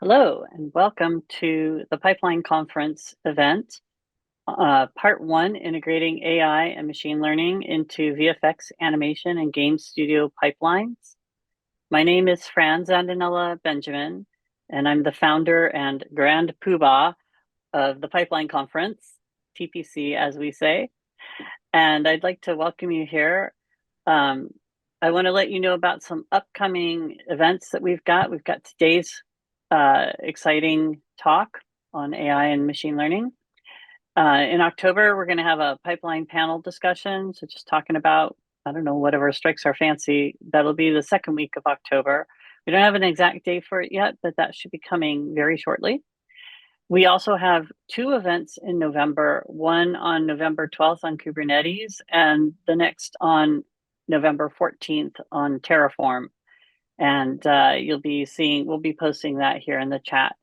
Hello, and welcome to the Pipeline Conference event, Part 1, Integrating AI and Machine Learning into VFX Animation and Game Studio Pipelines. My name is Fran Zandanella Benjamin, and I'm the founder and grand poobah of the Pipeline Conference, TPC as we say, and I'd like to welcome you here. I want to let you know about some upcoming events that we've got. We've got today's exciting talk on AI and machine learning. In October, we're going to have a pipeline panel discussion. So just talking about, I don't know, whatever strikes our fancy. That'll be the second week of October. We don't have an exact date for it yet, but that should be coming very shortly. We also have two events in November, one on November 12th on Kubernetes and the next on November 14th on Terraform. And we'll be posting that here in the chat.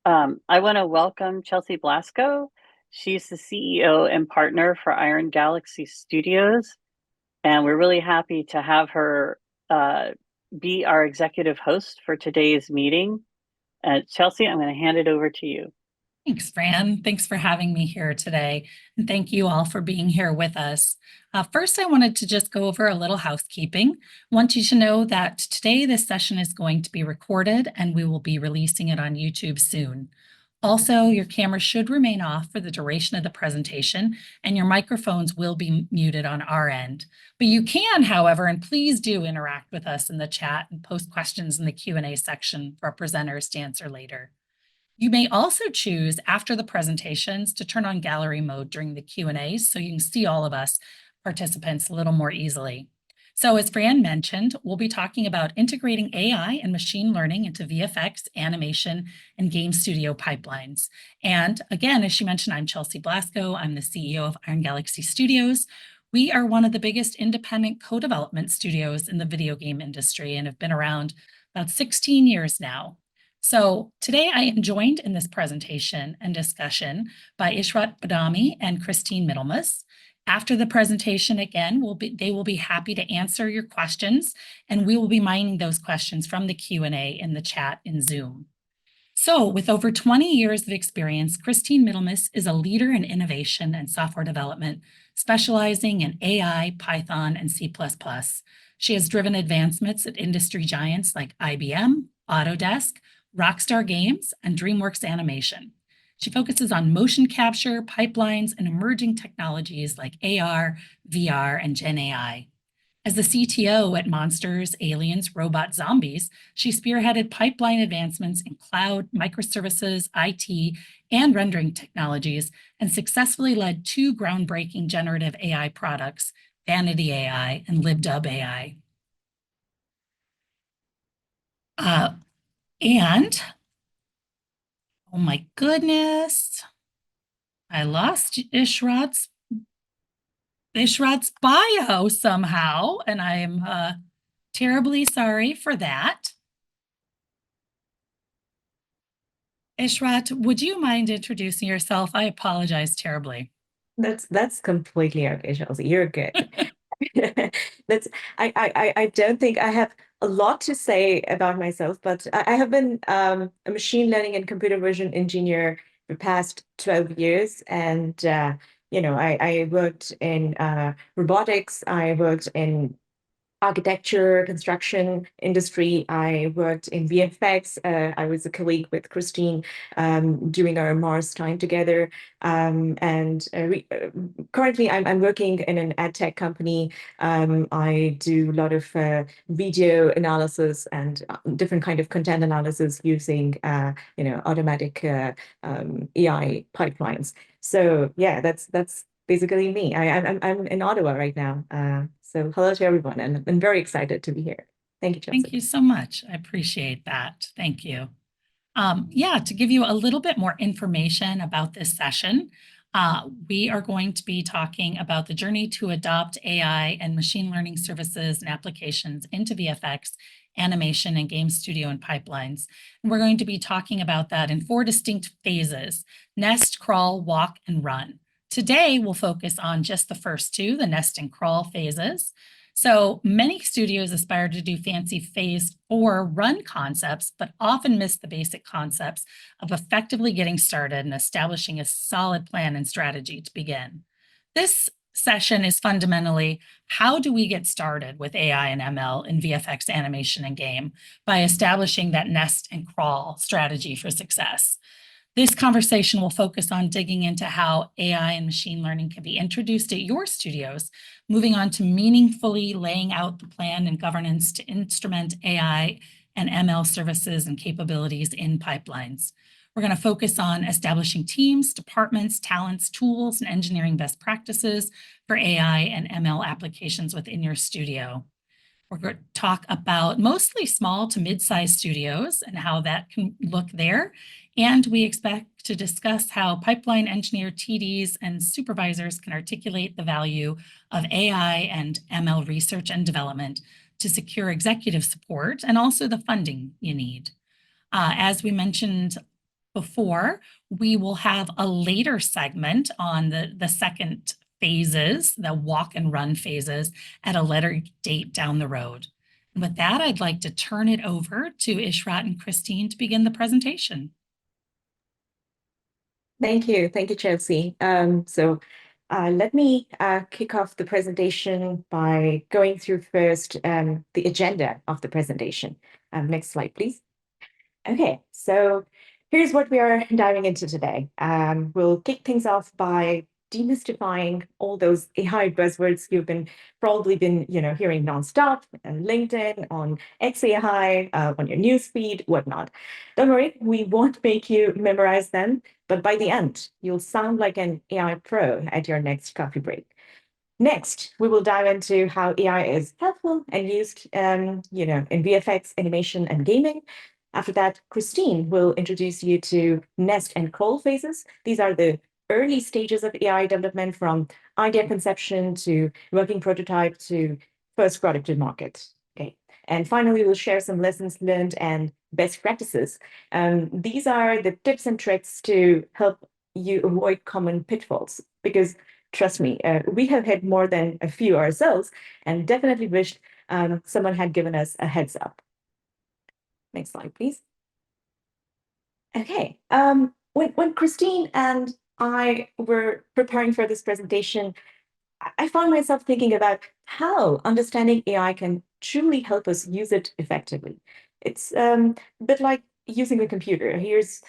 I want to welcome Chelsea Blasco. She's the CEO and partner for Iron Galaxy Studios. And we're really happy to have her be our executive host for today's meeting. Chelsea, I'm going to hand it over to you. Thanks, Fran. Thanks for having me here today. And thank you all for being here with us. First, I wanted to just go over a little housekeeping. I want you to know that today this session is going to be recorded and we will be releasing it on YouTube soon. Also, your camera should remain off for the duration of the presentation and your microphones will be muted on our end. But you can, however, and please do interact with us in the chat and post questions in the Q&A section for our presenters to answer later. You may also choose after the presentations to turn on gallery mode during the Q&As so you can see all of us participants a little more easily. So as Fran mentioned, we'll be talking about integrating AI and machine learning into VFX, animation, and game studio pipelines. And again, as she mentioned, I'm Chelsea Blasco. I'm the CEO of Iron Galaxy Studios. We are one of the biggest independent co-development studios in the video game industry and have been around about 16 years now. So today I am joined in this presentation and discussion by Ishrat Badami and Kristine Middlemiss. After the presentation, again, they will be happy to answer your questions, and we will be mining those questions from the Q&A in the chat in Zoom. So with over 20 years of experience, Kristine Middlemiss is a leader in innovation and software development, specializing in AI, Python, and C++. She has driven advancements at industry giants like IBM, Autodesk, Rockstar Games, and DreamWorks Animation. She focuses on motion capture, pipelines, and emerging technologies like AR, VR, and Gen AI. As the CTO at Monsters, Aliens, Robot, Zombies, she spearheaded pipeline advancements in cloud, microservices, IT, and rendering technologies, and successfully led two groundbreaking generative AI products, Vanity AI and LibDub AI. And, oh my goodness, I lost Ishrat's bio somehow, and I am terribly sorry for that. Ishrat, would you mind introducing yourself? I apologize terribly. That's completely okay, Chelsea. You're good. I don't think I have a lot to say about myself, but I have been a machine learning and computer vision engineer for the past 12 years. And I worked in robotics, I worked in architecture, construction industry. I worked in VFX. I was a colleague with Kristine during our Mars time together. Currently, I'm working in an ad tech company. I do a lot of video analysis and different kind of content analysis using automatic AI pipelines. So yeah, that's basically me. I'm in Ottawa right now. So hello to everyone, and I'm very excited to be here. Thank you, Chelsea. Thank you so much. I appreciate that. Thank you. Yeah, to give you a little bit more information about this session, we are going to be talking about the journey to adopt AI and machine learning services and applications into VFX, animation, and game studio and pipelines. And we're going to be talking about that in 4 distinct phases: nest, crawl, walk, and run. Today, we'll focus on just the first 2, the nest and crawl phases. So many studios aspire to do fancy phase 4 run concepts, but often miss the basic concepts of effectively getting started and establishing a solid plan and strategy to begin. This session is fundamentally, how do we get started with AI and ML in VFX animation and game by establishing that nest and crawl strategy for success? This conversation will focus on digging into how AI and machine learning can be introduced at your studios, moving on to meaningfully laying out the plan and governance to instrument AI and ML services and capabilities in pipelines. We're going to focus on establishing teams, departments, talents, tools, and engineering best practices for AI and ML applications within your studio. We're going to talk about mostly small to mid-sized studios and how that can look there. And we expect to discuss how pipeline engineer TDs and supervisors can articulate the value of AI and ML research and development to secure executive support and also the funding you need. As we mentioned before, we will have a later segment on the second phases, the walk and run phases, at a later date down the road. And with that, I'd like to turn it over to Ishrat and Kristine to begin the presentation. Thank you, Chelsea. Let me kick off the presentation by going through first the agenda of the presentation. Next slide, please. Okay, so here's what we are diving into today. We'll kick things off by demystifying all those AI buzzwords you've probably been hearing nonstop on LinkedIn, on XAI, on your newsfeed, whatnot. Don't worry, we won't make you memorize them, but by the end, you'll sound like an AI pro at your next coffee break. Next, we will dive into how AI is helpful and used, in VFX, animation, and gaming. After that, Kristine will introduce you to nest and crawl phases. These are the early stages of AI development, from idea conception to working prototype to first product in market. Okay. And finally, we'll share some lessons learned and best practices. These are the tips and tricks to help you avoid common pitfalls, because trust me, we have had more than a few ourselves and definitely wished someone had given us a heads up. Next slide, please. Okay. When Kristine and I were preparing for this presentation, I found myself thinking about how understanding AI can truly help us use it effectively. It's a bit like using a computer.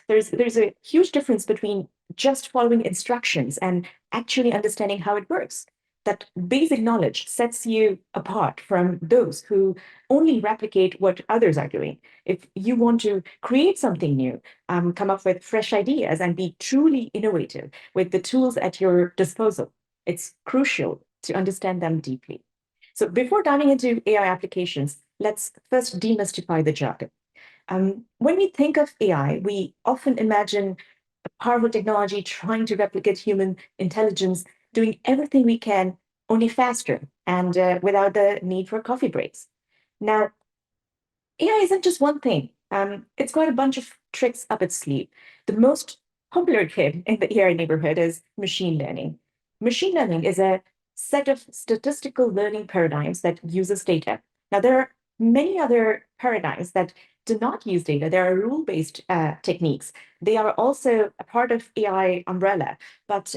There's a huge difference between just following instructions and actually understanding how it works. That basic knowledge sets you apart from those who only replicate what others are doing. If you want to create something new, come up with fresh ideas and be truly innovative with the tools at your disposal, it's crucial to understand them deeply. So before diving into AI applications, let's first demystify the jargon. When we think of AI, we often imagine a powerful technology trying to replicate human intelligence, doing everything we can, only faster and without the need for coffee breaks. Now, AI isn't just one thing. It's got a bunch of tricks up its sleeve. The most popular kid in the AI neighborhood is machine learning. Machine learning is a set of statistical learning paradigms that uses data. Now, there are many other paradigms that do not use data. There are rule-based techniques. They are also a part of AI umbrella, but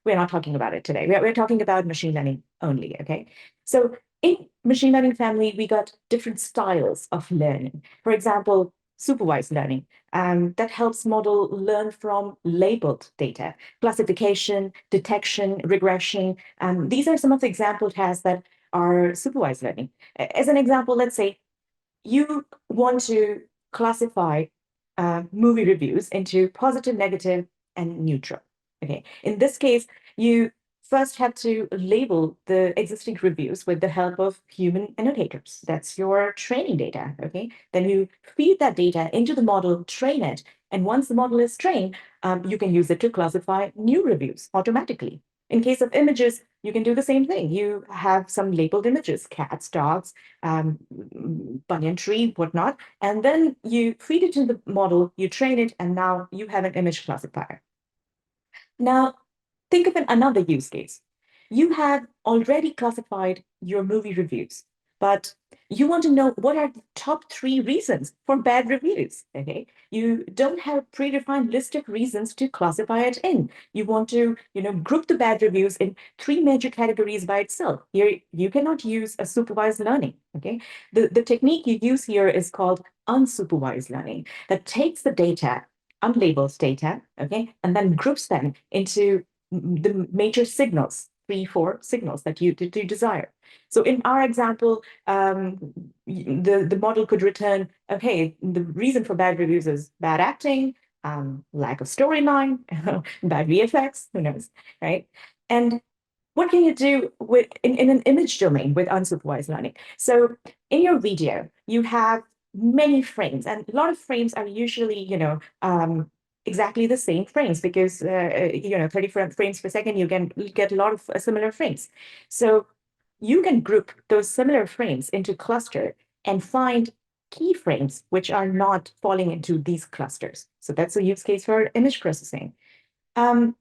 we're not talking about it today. We're talking about machine learning only, okay? So in machine learning family, we got different styles of learning. For example, supervised learning that helps model learn from labeled data, classification, detection, regression. These are some of the example tasks that are supervised learning. As an example, let's say you want to classify movie reviews into positive, negative, and neutral. Okay. In this case, you first have to label the existing reviews with the help of human annotators. That's your training data. Okay. Then you feed that data into the model, train it, and once the model is trained, you can use it to classify new reviews automatically. In case of images, you can do the same thing. You have some labeled images, cats, dogs, banyan tree, whatnot, and then you feed it to the model, you train it, and now you have an image classifier. Now, think of another use case. you have already classified your movie reviews, but you want to know what are the top 3 reasons for bad reviews, okay? You don't have a predefined list of reasons to classify it in. You want to, group the bad reviews in 3 major categories by itself. Here, you cannot use a supervised learning, okay? The technique you use here is called unsupervised learning that takes the data, unlabeled data, okay, and then groups them into the major signals, 3, 4 signals that you desire. So in our example, the model could return, okay, the reason for bad reviews is bad acting, lack of storyline, bad VFX, who knows, right? And what can you do in an image domain with unsupervised learning? So in your video, you have many frames, and a lot of frames are usually, exactly the same frames because 30 frames per second, you get a lot of similar frames. So you can group those similar frames into cluster and find keyframes which are not falling into these clusters. So that's a use case for image processing. Now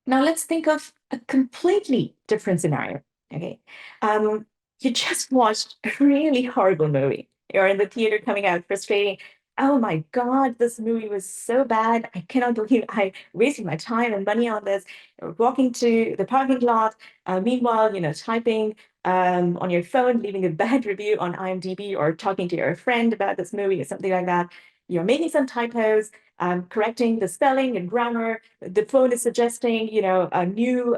let's think of a completely different scenario. Okay. You just watched a really horrible movie. You're in the theater coming out frustrating. Oh my God, this movie was so bad. I cannot believe I wasted my time and money on this. You're walking to the parking lot, meanwhile, typing on your phone, leaving a bad review on IMDb or talking to your friend about this movie or something like that. You're making some typos, correcting the spelling and grammar. The phone is suggesting, a new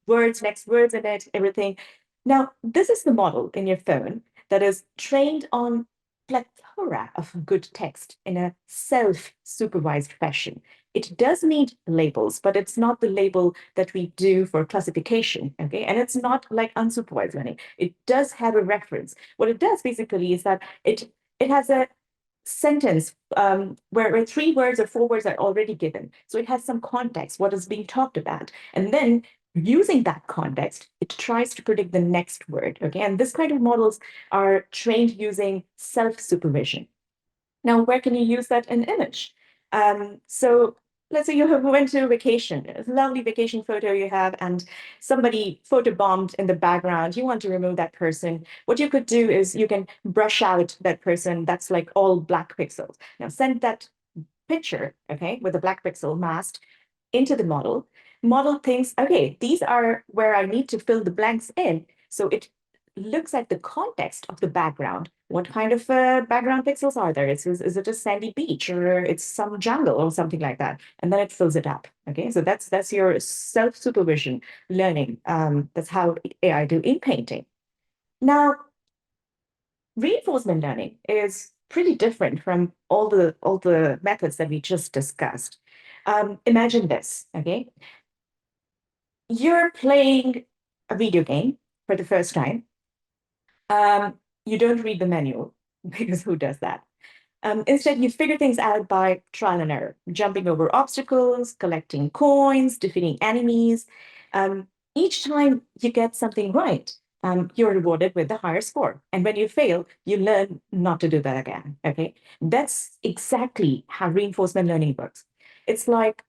words, next words in it, everything. Now, this is the model in your phone that is trained on plethora of good text in a self-supervised fashion. It does need labels, but it's not the label that we do for classification, okay? And it's not like unsupervised learning. It does have a reference. What it does basically is that it has a sentence where 3 words or 4 words are already given. So it has some context, what is being talked about. And then using that context, it tries to predict the next word. Okay. And this kind of models are trained using self-supervision. Now, where can you use that in image? So let's say you went to a vacation, a lovely vacation photo you have, and somebody photobombed in the background. You want to remove that person. What you could do is you can brush out that person that's like all black pixels. Now send that picture, okay, with a black pixel masked into the model. Model thinks, okay, these are where I need to fill the blanks in. So it looks at the context of the background. What kind of background pixels are there? Is it a sandy beach or it's some jungle or something like that? And then it fills it up. Okay, so that's your self-supervision learning. That's how AI do in painting. Now, reinforcement learning is pretty different from all the methods that we just discussed. Imagine this, okay? You're playing a video game for the first time. You don't read the manual because who does that? Instead, you figure things out by trial and error, jumping over obstacles, collecting coins, defeating enemies. Um, each time you get something right, you're rewarded with a higher score. And when you fail, you learn not to do that again. Okay, that's exactly how reinforcement learning works. It's like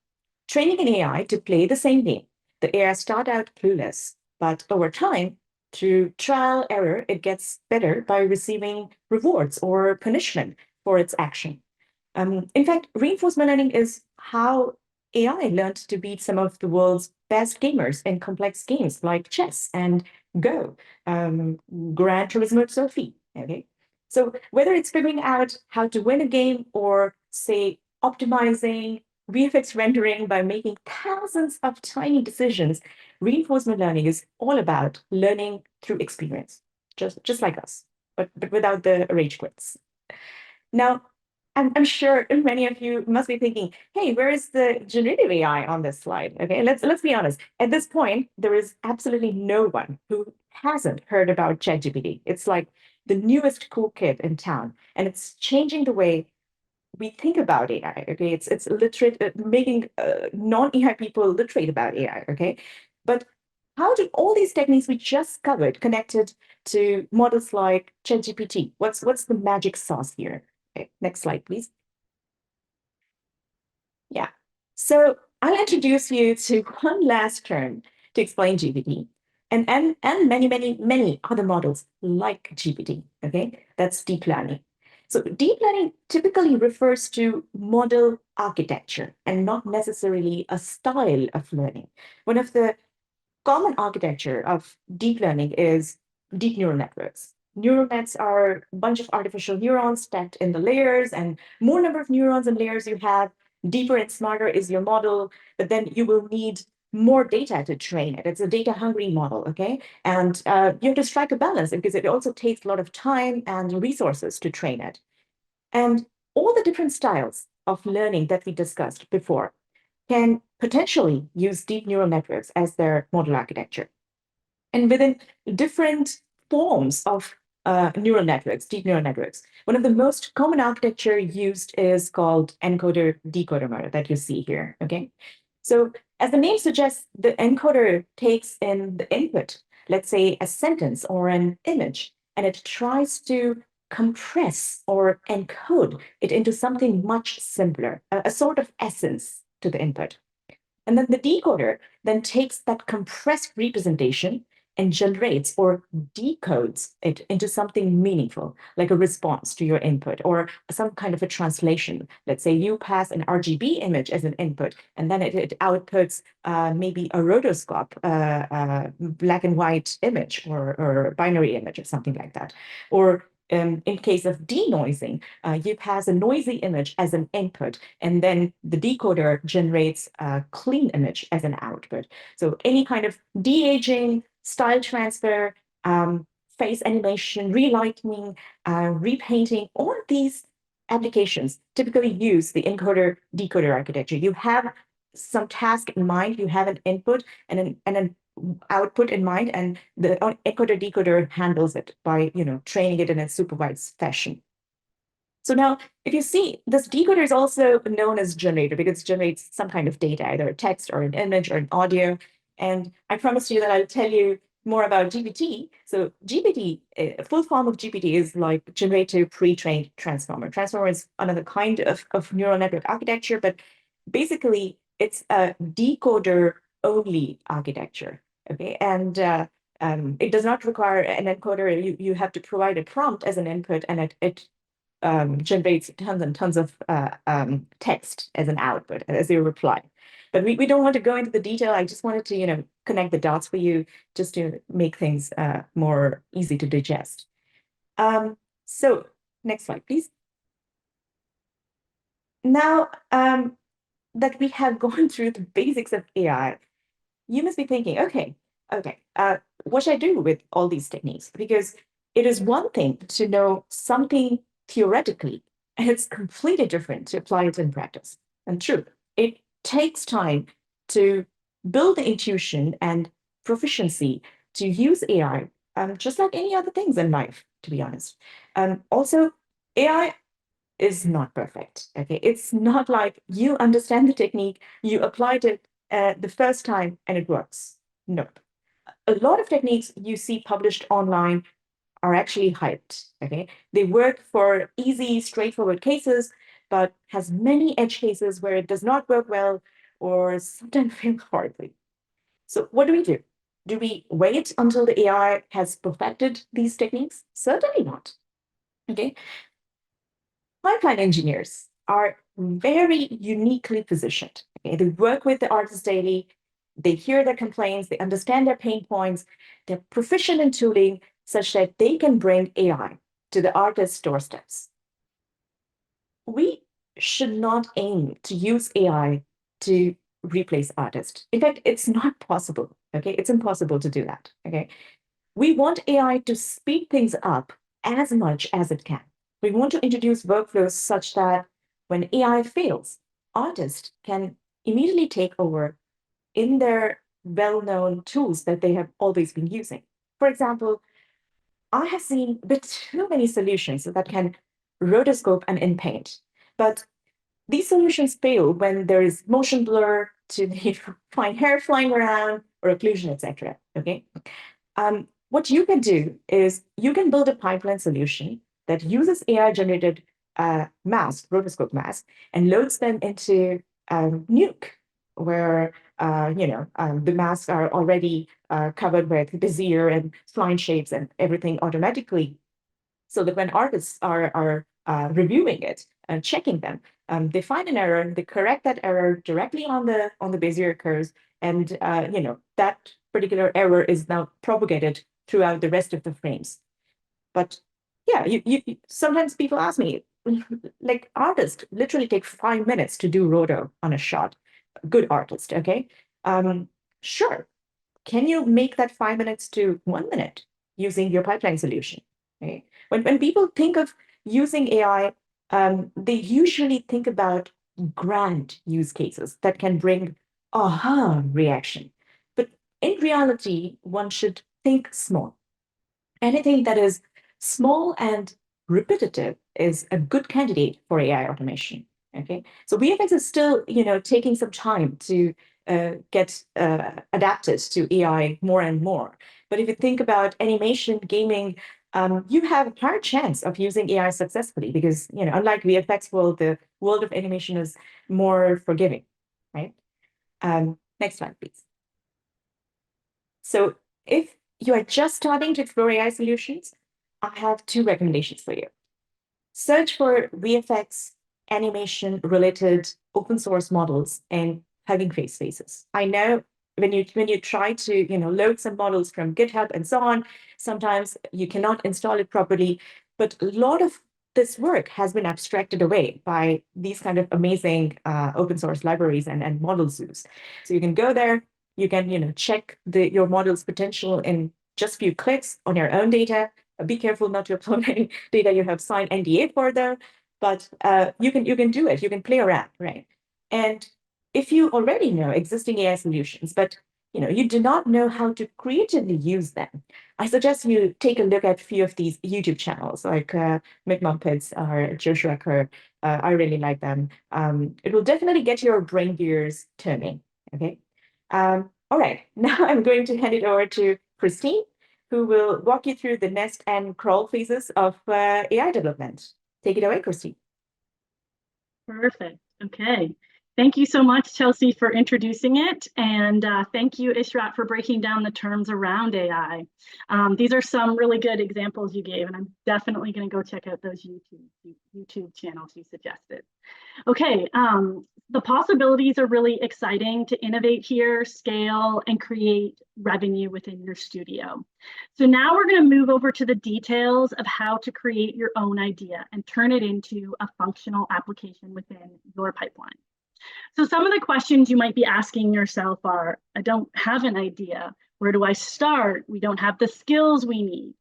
training an AI to play the same game. The AI start out clueless, but over time, through trial error, it gets better by receiving rewards or punishment for its action. In fact, reinforcement learning is how AI learned to beat some of the world's best gamers in complex games like chess and Go, Gran Turismo Sophie. Okay, so whether it's figuring out how to win a game or, say, optimizing VFX rendering by making thousands of tiny decisions, reinforcement learning is all about learning through experience, just like us, but without the rage quits. Now, I'm sure many of you must be thinking, hey, where is the generative AI on this slide? Okay, let's be honest. At this point, there is absolutely no one who hasn't heard about ChatGPT. It's like the newest cool kid in town, and it's changing the way we think about AI. Okay, it's literate, making non-AI people literate about AI. Okay, but how do all these techniques we just covered connected to models like ChatGPT? What's the magic sauce here? Okay, next slide, please. Yeah. So I'll introduce you to one last term to explain GPT. and many other models like GPT. Okay, that's deep learning. So deep learning typically refers to model architecture and not necessarily a style of learning. One of the common architecture of deep learning is deep neural networks. Neural nets are a bunch of artificial neurons stacked in the layers, and more number of neurons and layers you have, deeper and smarter is your model, but then you will need more data to train it. It's a data hungry model, okay? And you have to strike a balance because it also takes a lot of time and resources to train it. And all the different styles of learning that we discussed before can potentially use deep neural networks as their model architecture. And within different forms of neural networks, deep neural networks, one of the most common architecture used is called encoder-decoder model that you see here, okay? So as the name suggests, the encoder takes in the input, let's say a sentence or an image, and it tries to compress or encode it into something much simpler, a sort of essence to the input. And then the decoder then takes that compressed representation and generates or decodes it into something meaningful, like a response to your input or some kind of a translation. Let's say you pass an RGB image as an input, and then it outputs maybe a rotoscope, black and white image or binary image or something like that. Or in case of denoising, you pass a noisy image as an input, and then the decoder generates a clean image as an output. So any kind of de-aging, style transfer, face animation, relighting, repainting, all of these applications typically use the encoder-decoder architecture. You have some task in mind, you have an input and an output in mind, and the encoder decoder handles it by training it in a supervised fashion. So now, if you see, this decoder is also known as generator because it generates some kind of data, either a text or an image or an audio. And I promised you that I'll tell you more about GPT. So GPT, a full form of GPT is like generative pre-trained transformer. Transformer is another kind of neural network architecture, but basically it's a decoder-only architecture. Okay, and it does not require an encoder. You have to provide a prompt as an input, and it generates tons and tons of text as an output, as a reply. But we don't want to go into the detail. I just wanted to, connect the dots for you just to make things more easy to digest. So next slide, please. Now that we have gone through the basics of AI, you must be thinking, okay, what should I do with all these techniques? Because it is one thing to know something theoretically, and it's completely different to apply it in practice. And true, it takes time to build the intuition and proficiency to use AI, just like any other things in life, to be honest. Also, AI is not perfect. Okay, it's not like you understand the technique, you applied it the first time and it works. Nope. A lot of techniques you see published online are actually hyped. Okay, they work for easy, straightforward cases, but has many edge cases where it does not work well or sometimes fail horribly. So what do we do? Do we wait until the AI has perfected these techniques? Certainly not. Okay, pipeline engineers are very uniquely positioned. Okay? They work with the artists daily, they hear their complaints, they understand their pain points, they're proficient in tooling such that they can bring AI to the artist's doorsteps. We should not aim to use AI to replace artists. In fact, it's not possible. Okay, it's impossible to do that. Okay, we want AI to speed things up as much as it can. We want to introduce workflows such that when AI fails, artists can immediately take over in their well-known tools that they have always been using. For example, I have seen a bit too many solutions that can rotoscope and in-paint, but these solutions fail when there is motion blur to find hair flying around or occlusion, etc. Okay, what you can do is you can build a pipeline solution that uses AI-generated masks, rotoscope masks, and loads them into Nuke. where the masks are already covered with Bezier and spline shapes and everything automatically, so that when artists are reviewing it and checking them, they find an error, they correct that error directly on the Bezier curves, and that particular error is now propagated throughout the rest of the frames. But yeah, you sometimes people ask me, like, artists literally take 5 minutes to do roto on a shot. Good artist, okay? Sure. Can you make that 5 minutes to 1 minute using your pipeline solution? Okay. When people think of using AI, they usually think about grand use cases that can bring aha reaction. But in reality, one should think small. Anything that is small and repetitive is a good candidate for AI automation. Okay, so VFX is still, taking some time to get adapted to AI more and more. But if you think about animation, gaming, you have a higher chance of using AI successfully because, unlike VFX world, the world of animation is more forgiving, right? Next slide, please. So if you are just starting to explore AI solutions, I have two recommendations for you. Search for VFX animation related open source models and Hugging Face faces. I know when you try to load some models from GitHub and so on, sometimes you cannot install it properly, but a lot of this work has been abstracted away by these kind of amazing open source libraries and model zoos. So you can go there, you can check your model's potential in just a few clicks on your own data. Be careful not to upload any data you have signed NDA for there, but you can do it. You can play around, right? And if you already know existing AI solutions, but you do not know how to creatively use them, I suggest you take a look at a few of these YouTube channels like McMuppets or Joe Schrecker. I really like them. It will definitely get your brain gears turning. Okay. All right. Now I'm going to hand it over to Kristine, who will walk you through the nest and crawl phases of AI development. Take it away, Kristine. Perfect. Okay. Thank you so much, Chelsea, for introducing it. And thank you, Ishrat, for breaking down the terms around AI. These are some really good examples you gave, and I'm definitely going to go check out those YouTube channels you suggested. Okay, the possibilities are really exciting to innovate here, scale, and create revenue within your studio. So now we're going to move over to the details of how to create your own idea and turn it into a functional application within your pipeline. So some of the questions you might be asking yourself are, I don't have an idea. Where do I start? We don't have the skills we need.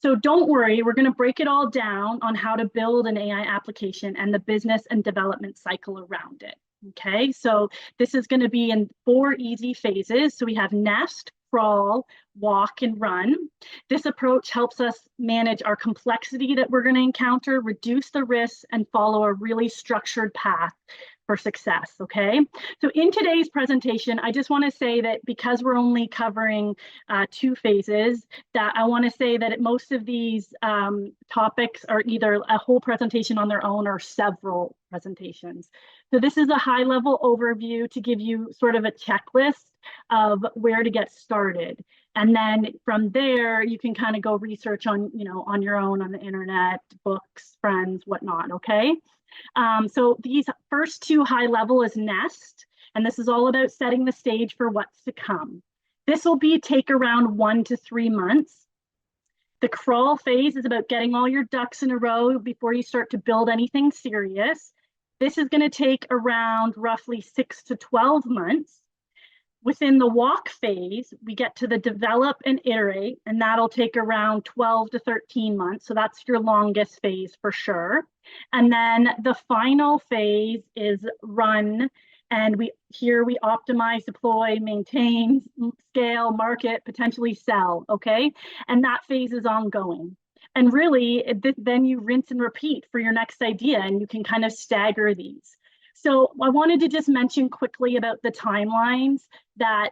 So don't worry, we're going to break it all down on how to build an AI application and the business and development cycle around it. Okay, so this is going to be in 4 easy phases. So we have nest, crawl, walk, and run. This approach helps us manage our complexity that we're going to encounter, reduce the risks, and follow a really structured path for success, okay? So in today's presentation, I just want to say that because we're only covering 2 phases, that I want to say that most of these topics are either a whole presentation on their own or several presentations. So this is a high-level overview to give you sort of a checklist of where to get started. And then from there, you can kind of go research on, on your own, on the internet, books, friends, whatnot, okay? So these first 2 high level is nest, and this is all about setting the stage for what's to come. This will take around 1 to 3 months. The crawl phase is about getting all your ducks in a row before you start to build anything serious. This is going to take around roughly 6 to 12 months. Within the walk phase, we get to the develop and iterate, and that'll take around 12 to 13 months. So that's your longest phase for sure. And then the final phase is run. And we optimize, deploy, maintain, scale, market, potentially sell, okay? And that phase is ongoing. And really, then you rinse and repeat for your next idea, and you can kind of stagger these. So I wanted to just mention quickly about the timelines that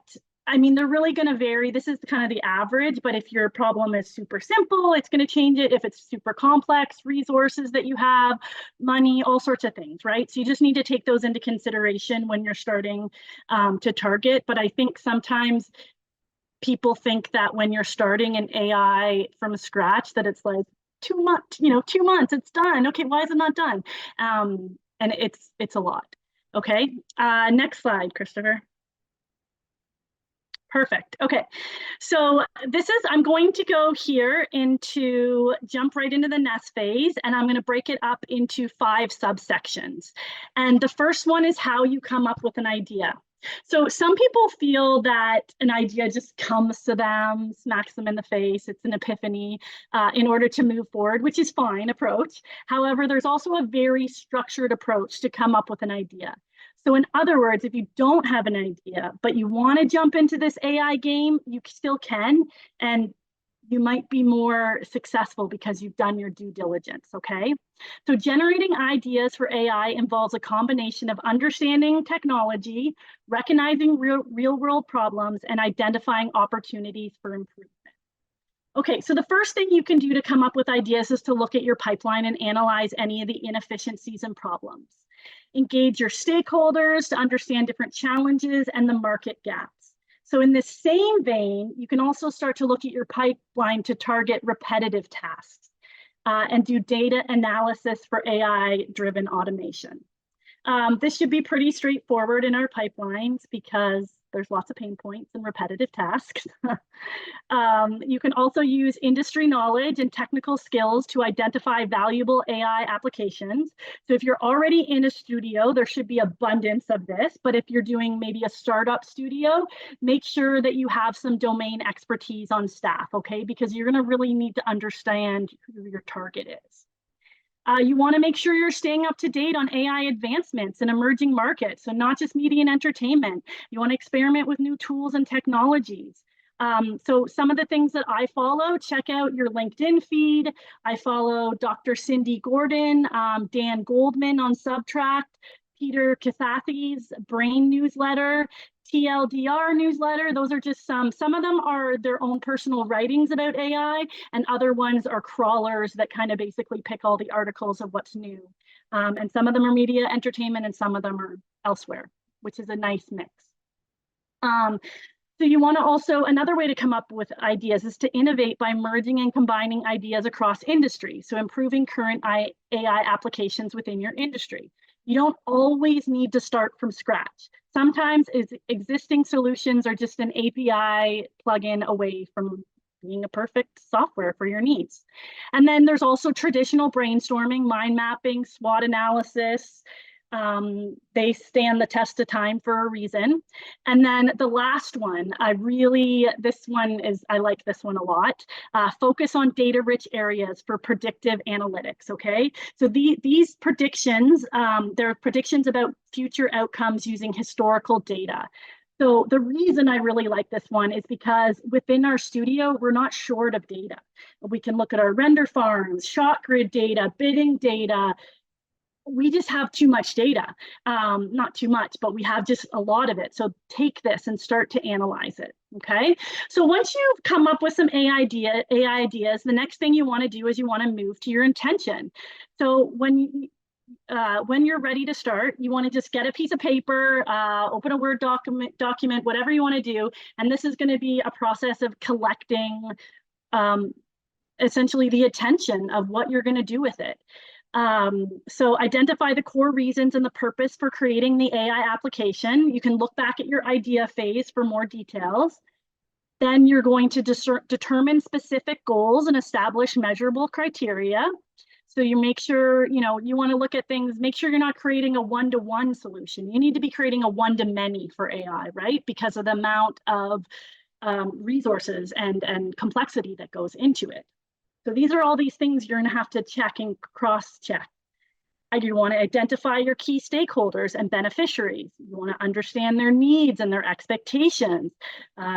I mean, they're really going to vary. This is kind of the average, but if your problem is super simple, it's going to change it. If it's super complex, resources that you have, money, all sorts of things, right? So you just need to take those into consideration when you're starting to target. But I think sometimes people think that when you're starting an AI from scratch, that it's like 2 months, 2 months, it's done. Okay, why is it not done? And it's a lot. Okay, next slide, Christopher. Perfect. Okay, so I'm going to go here jump right into the nest phase, and I'm going to break it up into 5 subsections. And the first one is how you come up with an idea. So some people feel that an idea just comes to them, smacks them in the face, it's an epiphany in order to move forward, which is fine approach. However, there's also a very structured approach to come up with an idea. So in other words, if you don't have an idea, but you want to jump into this AI game, you still can, and you might be more successful because you've done your due diligence, okay? So generating ideas for AI involves a combination of understanding technology, recognizing real world problems, and identifying opportunities for improvement. Okay, so the first thing you can do to come up with ideas is to look at your pipeline and analyze any of the inefficiencies and problems. Engage your stakeholders to understand different challenges and the market gaps. So in this same vein, you can also start to look at your pipeline to target repetitive tasks and do data analysis for AI-driven automation. This should be pretty straightforward in our pipelines because there's lots of pain points and repetitive tasks. You can also use industry knowledge and technical skills to identify valuable AI applications. So if you're already in a studio, there should be abundance of this. But if you're doing maybe a startup studio, make sure that you have some domain expertise on staff, okay? Because you're going to really need to understand who your target is. You want to make sure you're staying up to date on AI advancements in emerging markets, so not just media and entertainment. You want to experiment with new tools and technologies. So some of the things that I follow, check out your LinkedIn feed. I follow Dr. Cindy Gordon, Dan Goldman on Subtract, Peter Cathathy's Brain newsletter, TLDR newsletter. Those are just some of them are their own personal writings about AI, and other ones are crawlers that kind of basically pick all the articles of what's new. And some of them are media entertainment and some of them are elsewhere, which is a nice mix. So you want to also, another way to come up with ideas is to innovate by merging and combining ideas across industry. So improving current AI applications within your industry. You don't always need to start from scratch. Sometimes existing solutions are just an API plugin away from being a perfect software for your needs. And then there's also traditional brainstorming, mind mapping, SWOT analysis. They stand the test of time for a reason. And then the last one, I like this one a lot. Focus on data-rich areas for predictive analytics, okay? So these predictions, they're predictions about future outcomes using historical data. So the reason I really like this one is because within our studio, we're not short of data. We can look at our render farms, shot grid data, bidding data. We just have too much data. Not too much, but we have just a lot of it. So take this and start to analyze it, okay? So once you've come up with some AI ideas, the next thing you want to do is you want to move to your intention. So when you're ready to start, you want to just get a piece of paper, open a Word document, whatever you want to do. And this is going to be a process of collecting essentially the attention of what you're going to do with it. So identify the core reasons and the purpose for creating the AI application. You can look back at your idea phase for more details. Then you're going to determine specific goals and establish measurable criteria. So you make sure, you want to look at things, make sure you're not creating a one-to-one solution. You need to be creating a one-to-many for AI, right? Because of the amount of resources and complexity that goes into it. So these are all these things you're going to have to check and cross-check. You want to identify your key stakeholders and beneficiaries. You want to understand their needs and their expectations.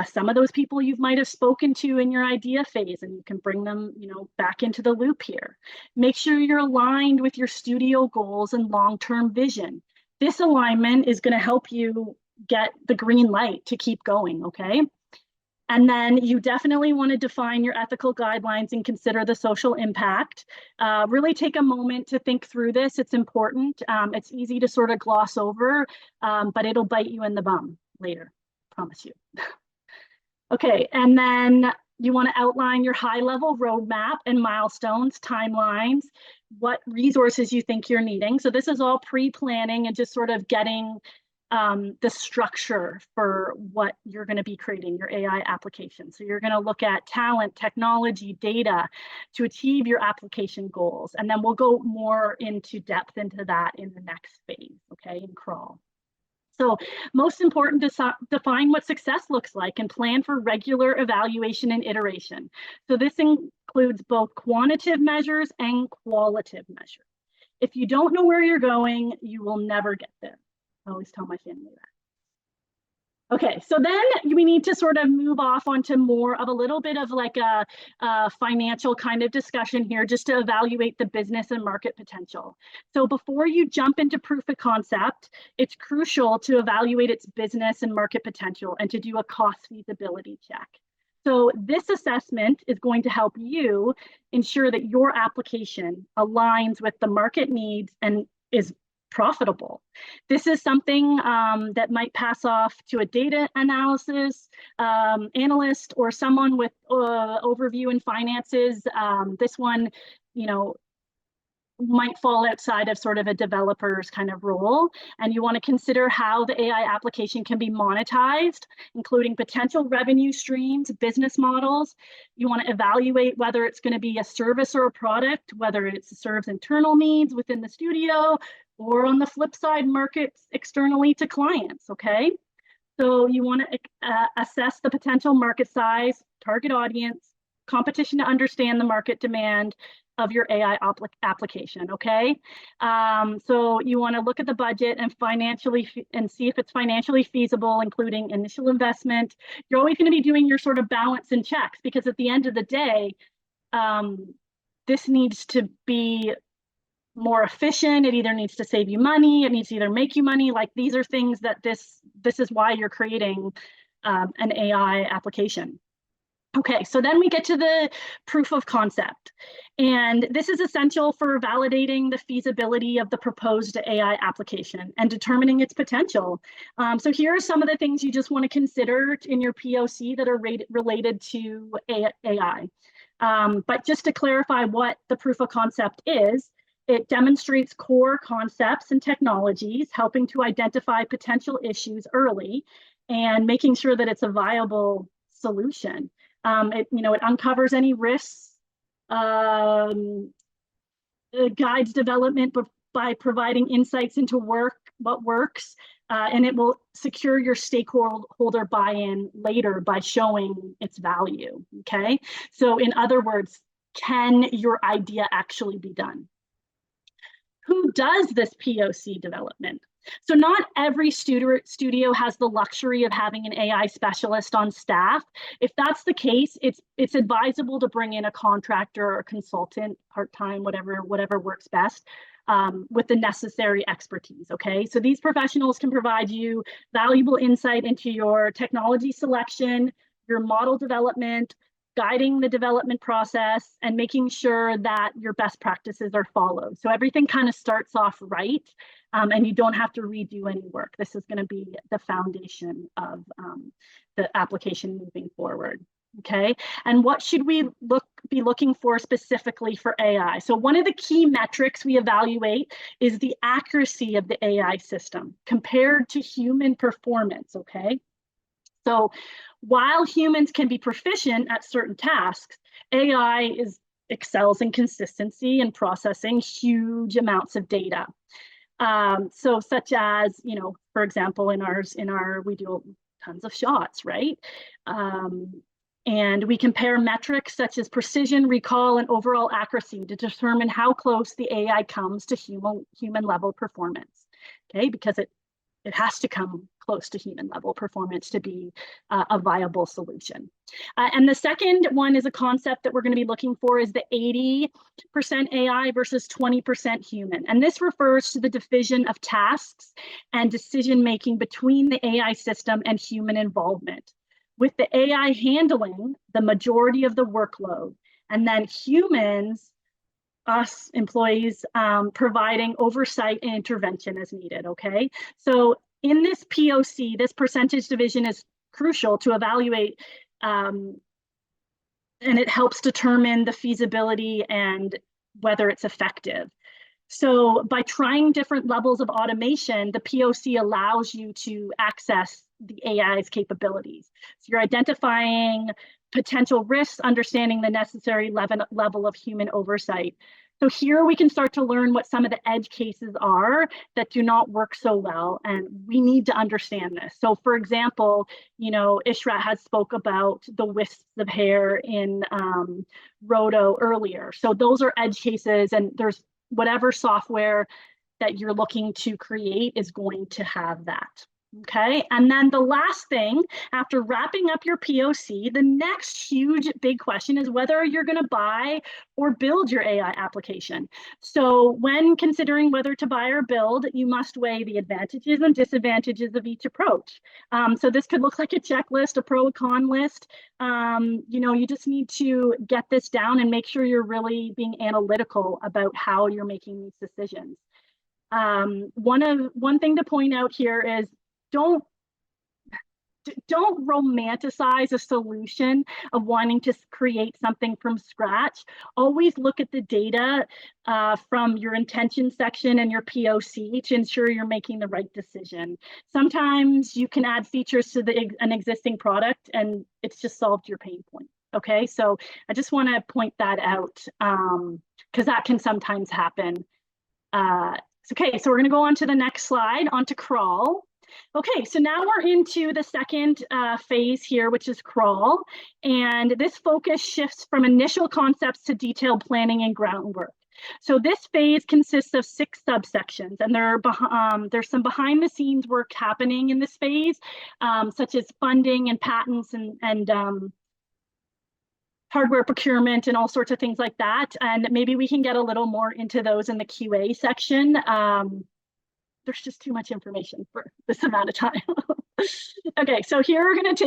Some of those people you might have spoken to in your idea phase, and you can bring them, back into the loop here. Make sure you're aligned with your studio goals and long-term vision. This alignment is going to help you get the green light to keep going, okay? And then you definitely want to define your ethical guidelines and consider the social impact. Really take a moment to think through this. It's important. It's easy to sort of gloss over, but it'll bite you in the bum later, promise you. Okay, and then you want to outline your high-level roadmap and milestones, timelines, what resources you think you're needing. So this is all pre-planning and just sort of getting the structure for what you're going to be creating, your AI application. So you're going to look at talent, technology, data to achieve your application goals. And then we'll go more into depth into that in the next phase, okay, in crawl. So most important to define what success looks like and plan for regular evaluation and iteration. So this includes both quantitative measures and qualitative measures. If you don't know where you're going, you will never get there. I always tell my family that. Okay, so then we need to sort of move off onto more of a little bit of like a financial kind of discussion here, just to evaluate the business and market potential. So before you jump into proof of concept, it's crucial to evaluate its business and market potential and to do a cost feasibility check. So this assessment is going to help you ensure that your application aligns with the market needs and is profitable. This is something that might pass off to a data analysis analyst or someone with overview in finances. This one, you know, might fall outside of sort of a developer's kind of role. And you want to consider how the AI application can be monetized, including potential revenue streams, business models. You want to evaluate whether it's going to be a service or a product, whether it serves internal needs within the studio, or on the flip side, markets externally to clients, okay? So you want to assess the potential market size, target audience, competition to understand the market demand of your AI application, okay? So you want to look at the budget and see if it's financially feasible, including initial investment. You're always going to be doing your sort of balance and checks, because at the end of the day, this needs to be more efficient. It either needs to save you money, it needs to either make you money. Like, these are things that this is why you're creating an AI application. Okay, so then we get to the proof of concept. And this is essential for validating the feasibility of the proposed AI application and determining its potential. So here are some of the things you just want to consider in your POC that are related to AI. But just to clarify what the proof of concept is, it demonstrates core concepts and technologies, helping to identify potential issues early and making sure that it's a viable solution. It uncovers any risks, guides development by providing insights into what works, and it will secure your stakeholder buy-in later by showing its value, okay? So in other words, can your idea actually be done? Who does this POC development? So not every studio has the luxury of having an AI specialist on staff. If that's the case, it's advisable to bring in a contractor or a consultant, part-time, whatever works best, with the necessary expertise, okay? So these professionals can provide you valuable insight into your technology selection, your model development, guiding the development process, and making sure that your best practices are followed. So everything kind of starts off right, and you don't have to redo any work. This is going to be the foundation of the application moving forward. Okay, and what should we be looking for specifically for AI? So one of the key metrics we evaluate is the accuracy of the AI system compared to human performance, okay? So while humans can be proficient at certain tasks, AI excels in consistency and processing huge amounts of data. So such as, for example, we do tons of shots, right? And we compare metrics such as precision, recall, and overall accuracy to determine how close the AI comes to human level performance, okay? Because it has to come close to human level performance to be a viable solution. And the second one is a concept that we're going to be looking for is the 80% AI versus 20% human. And this refers to the division of tasks and decision making between the AI system and human involvement, with the AI handling the majority of the workload, and then humans, us employees, providing oversight and intervention as needed, okay? So in this POC, this percentage division is crucial to evaluate, and it helps determine the feasibility and whether it's effective. So by trying different levels of automation, the POC allows you to access the AI's capabilities. So you're identifying potential risks, understanding the necessary level of human oversight. So here we can start to learn what some of the edge cases are that do not work so well, and we need to understand this. So for example, you know, Ishrat has spoke about the wisps of hair in Roto earlier. So those are edge cases, and there's whatever software that you're looking to create is going to have that. Okay, and then the last thing, after wrapping up your POC, the next huge big question is whether you're going to buy or build your AI application. So when considering whether to buy or build, you must weigh the advantages and disadvantages of each approach. So this could look like a checklist, a pro and con list. You know, you just need to get this down and make sure you're really being analytical about how you're making these decisions. One thing to point out here is don't romanticize a solution of wanting to create something from scratch. Always look at the data from your intention section and your POC to ensure you're making the right decision. Sometimes you can add features to an existing product and it's just solved your pain point. Okay, so I just want to point that out because that can sometimes happen. Okay, so we're going to go on to the next slide, on to crawl. Okay, so now we're into the second phase here, which is crawl. And this focus shifts from initial concepts to detailed planning and groundwork. So this phase consists of 6 subsections, and there's some behind the scenes work happening in this phase, such as funding and patents and hardware procurement and all sorts of things like that. And maybe we can get a little more into those in the QA section. There's just too much information for this amount of time. Okay, so here we're going to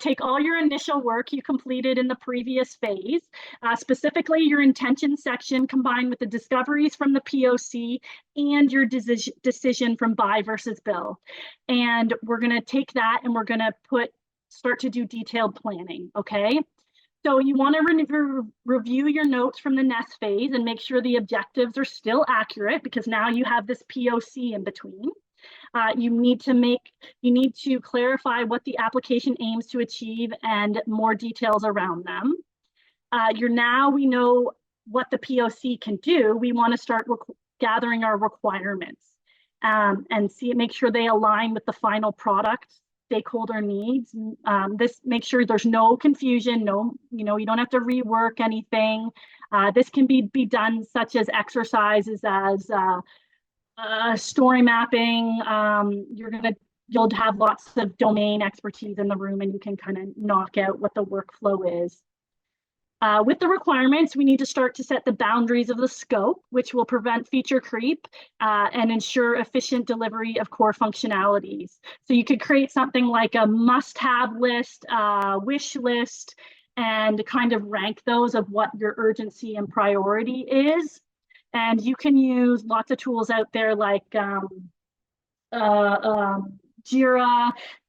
take all your initial work you completed in the previous phase, specifically your intention section combined with the discoveries from the POC and your decision from buy versus build. And we're going to take that and we're going to start to do detailed planning, okay? So you want to review your notes from the nest phase and make sure the objectives are still accurate, because now you have this POC in between. You need to clarify what the application aims to achieve and more details around them. We know what the POC can do. We want to start gathering our requirements and make sure they align with the final product stakeholder needs. This makes sure there's no confusion, you don't have to rework anything. This can be done such as exercises as story mapping. You'll have lots of domain expertise in the room and you can kind of knock out what the workflow is. With the requirements, we need to start to set the boundaries of the scope, which will prevent feature creep and ensure efficient delivery of core functionalities. So you could create something like a must-have list, wish list, and kind of rank those of what your urgency and priority is. And you can use lots of tools out there like Jira,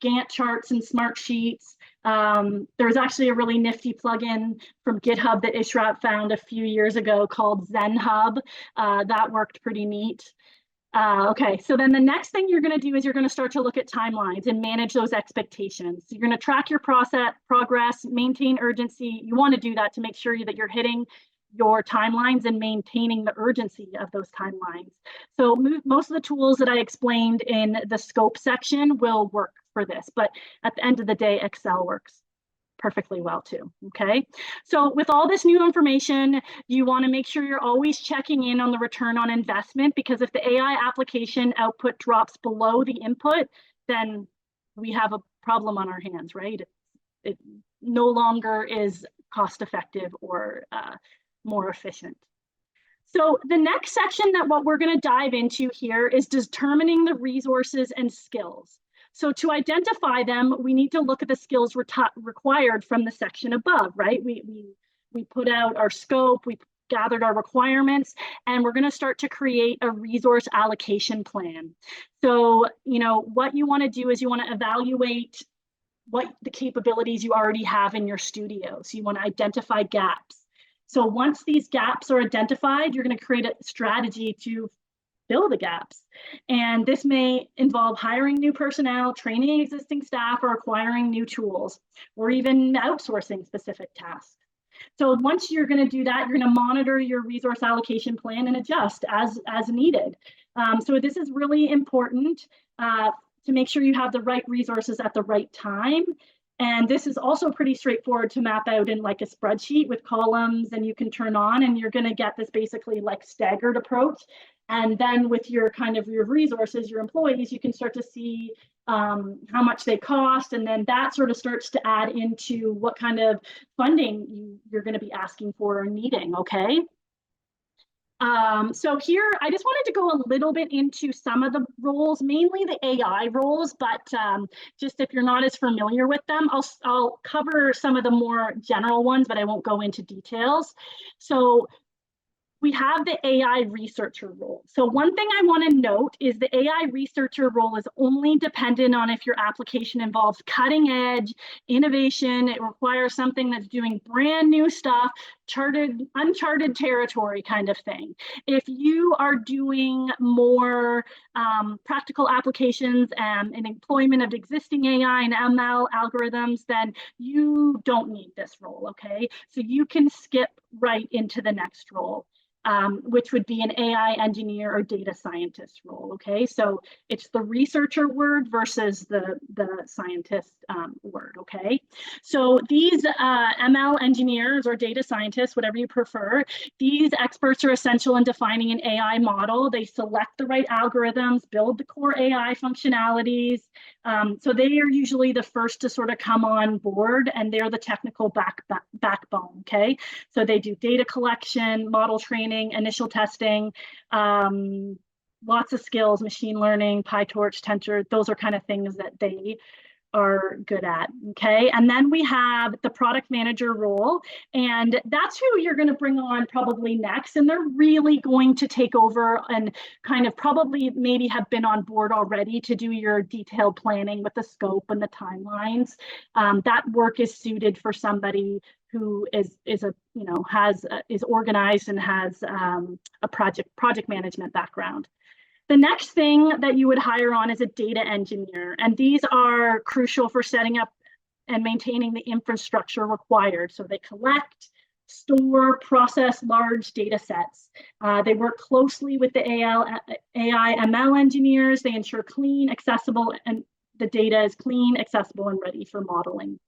Gantt charts, and Smart Sheets. There was actually a really nifty plugin from GitHub that Ishrat found a few years ago called Zen Hub. That worked pretty neat. Okay, so then the next thing you're going to do is you're going to start to look at timelines and manage those expectations. So you're going to track your progress, maintain urgency. You want to do that to make sure that you're hitting your timelines and maintaining the urgency of those timelines. So most of the tools that I explained in the scope section will work for this, but at the end of the day, Excel works. perfectly well too, okay? So with all this new information, you want to make sure you're always checking in on the return on investment, because if the AI application output drops below the input, then we have a problem on our hands, right? It no longer is cost effective or more efficient. So the next section that what we're going to dive into here is determining the resources and skills. So to identify them, we need to look at the skills required from the section above, right? We put out our scope, we gathered our requirements, and we're going to start to create a resource allocation plan. So, you know, what you want to do is you want to evaluate what the capabilities you already have in your studio. So you want to identify gaps. So once these gaps are identified, you're going to create a strategy to fill the gaps. And this may involve hiring new personnel, training existing staff, or acquiring new tools, or even outsourcing specific tasks. So once you're going to do that, you're going to monitor your resource allocation plan and adjust as needed. So this is really important to make sure you have the right resources at the right time. And this is also pretty straightforward to map out in like a spreadsheet with columns, and you can turn on, and you're going to get this basically like staggered approach. And then with your kind of your resources, your employees, you can start to see how much they cost. And then that sort of starts to add into what kind of funding you're going to be asking for or needing, okay? So here, I just wanted to go a little bit into some of the roles, mainly the AI roles, but just if you're not as familiar with them, I'll cover some of the more general ones, but I won't go into details. So we have the AI researcher role. So one thing I want to note is the AI researcher role is only dependent on if your application involves cutting edge innovation. It requires something that's doing brand new stuff, uncharted territory kind of thing. If you are doing more practical applications and employment of existing AI and ML algorithms, then you don't need this role, okay? So you can skip right into the next role. Which would be an AI engineer or data scientist role, okay? So it's the researcher word versus the scientist word, okay? So these ML engineers or data scientists, whatever you prefer, these experts are essential in defining an AI model. They select the right algorithms, build the core AI functionalities. So they are usually the first to sort of come on board, and they're the technical backbone, okay? So they do data collection, model training, initial testing, lots of skills, machine learning, PyTorch, Tensor, those are kind of things that they are good at, okay? And then we have the product manager role, and that's who you're going to bring on probably next, and they're really going to take over and kind of probably maybe have been on board already to do your detailed planning with the scope and the timelines. That work is suited for somebody who is organized and has a project management background. The next thing that you would hire on is a data engineer, and these are crucial for setting up and maintaining the infrastructure required. So they collect, store, process large data sets. They work closely with the AI ML engineers. They ensure clean, accessible, and the data is clean, accessible, and ready for modeling.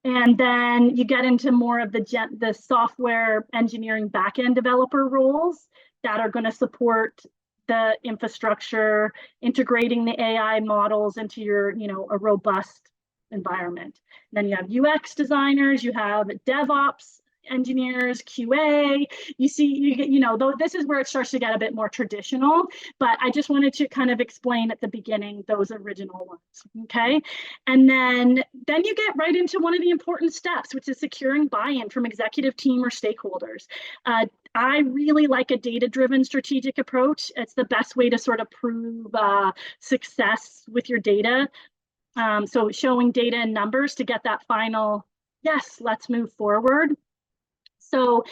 And then you get into more of the software engineering backend developer roles that are going to support the infrastructure, integrating the AI models into your, a robust environment. And then you have UX designers, you have DevOps engineers, QA. You see, this is where it starts to get a bit more traditional, but I just wanted to kind of explain at the beginning those original ones, okay? And then you get right into one of the important steps, which is securing buy-in from executive team or stakeholders. I really like a data-driven strategic approach. It's the best way to sort of prove success with your data. So showing data and numbers to get that final, yes, let's move forward. So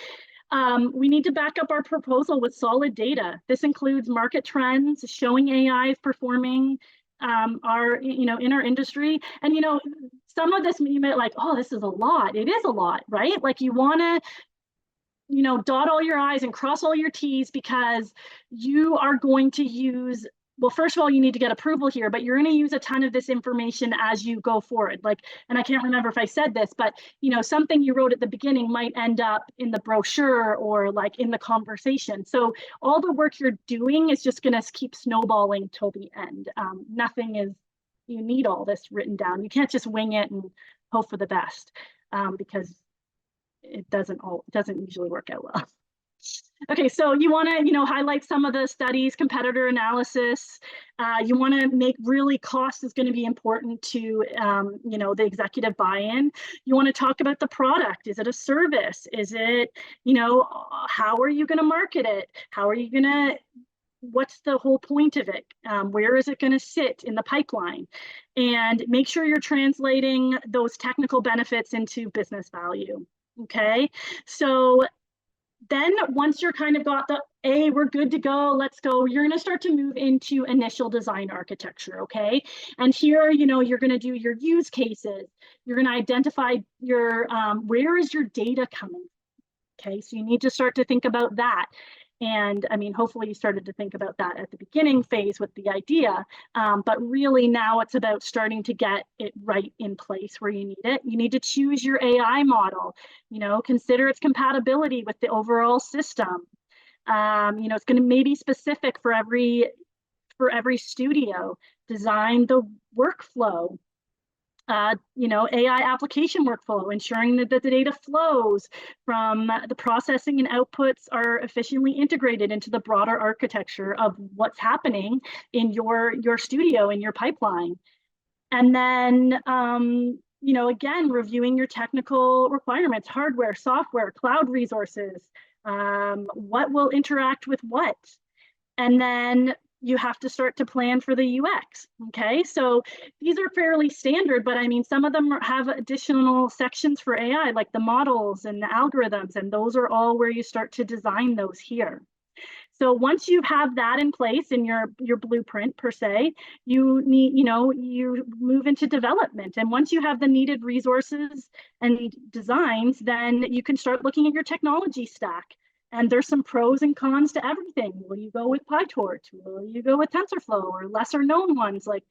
we need to back up our proposal with solid data. This includes market trends, showing AI is performing in our industry. And, some of this you might like, oh, this is a lot. It is a lot, right? Like you want to, dot all your I's and cross all your T's, because you are going to use well, first of all, you need to get approval here, but you're going to use a ton of this information as you go forward. Like, and I can't remember if I said this, but something you wrote at the beginning might end up in the brochure or like in the conversation. So all the work you're doing is just going to keep snowballing till the end. Nothing is, you need all this written down. You can't just wing it and hope for the best, because it doesn't usually work out well. Okay, so you want to, highlight some of the studies, competitor analysis. You want to make really cost is going to be important to, the executive buy-in. You want to talk about the product. Is it a service? Is it, how are you going to market it? How are you going to, what's the whole point of it? Where is it going to sit in the pipeline? And make sure you're translating those technical benefits into business value. Okay, so then once you're kind of got the, hey, we're good to go, let's go, you're going to start to move into initial design architecture, okay? And here, you're going to do your use cases. You're going to identify your, where is your data coming from? Okay, so you need to start to think about that. And I mean, hopefully you started to think about that at the beginning phase with the idea, but really now it's about starting to get it right in place where you need it. You need to choose your AI model, consider its compatibility with the overall system. It's going to maybe specific for every studio. Design the workflow. AI application workflow, ensuring that the data flows from the processing and outputs are efficiently integrated into the broader architecture of what's happening in your studio, in your pipeline. And then, again, reviewing your technical requirements, hardware, software, cloud resources, what will interact with what. And then you have to start to plan for the UX. Okay, so these are fairly standard, but I mean, some of them have additional sections for AI, like the models and the algorithms, and those are all where you start to design those here. So once you have that in place in your blueprint per se, you need, you move into development. And once you have the needed resources and designs, then you can start looking at your technology stack. And there's some pros and cons to everything. Will you go with PyTorch? Will you go with TensorFlow or lesser known ones like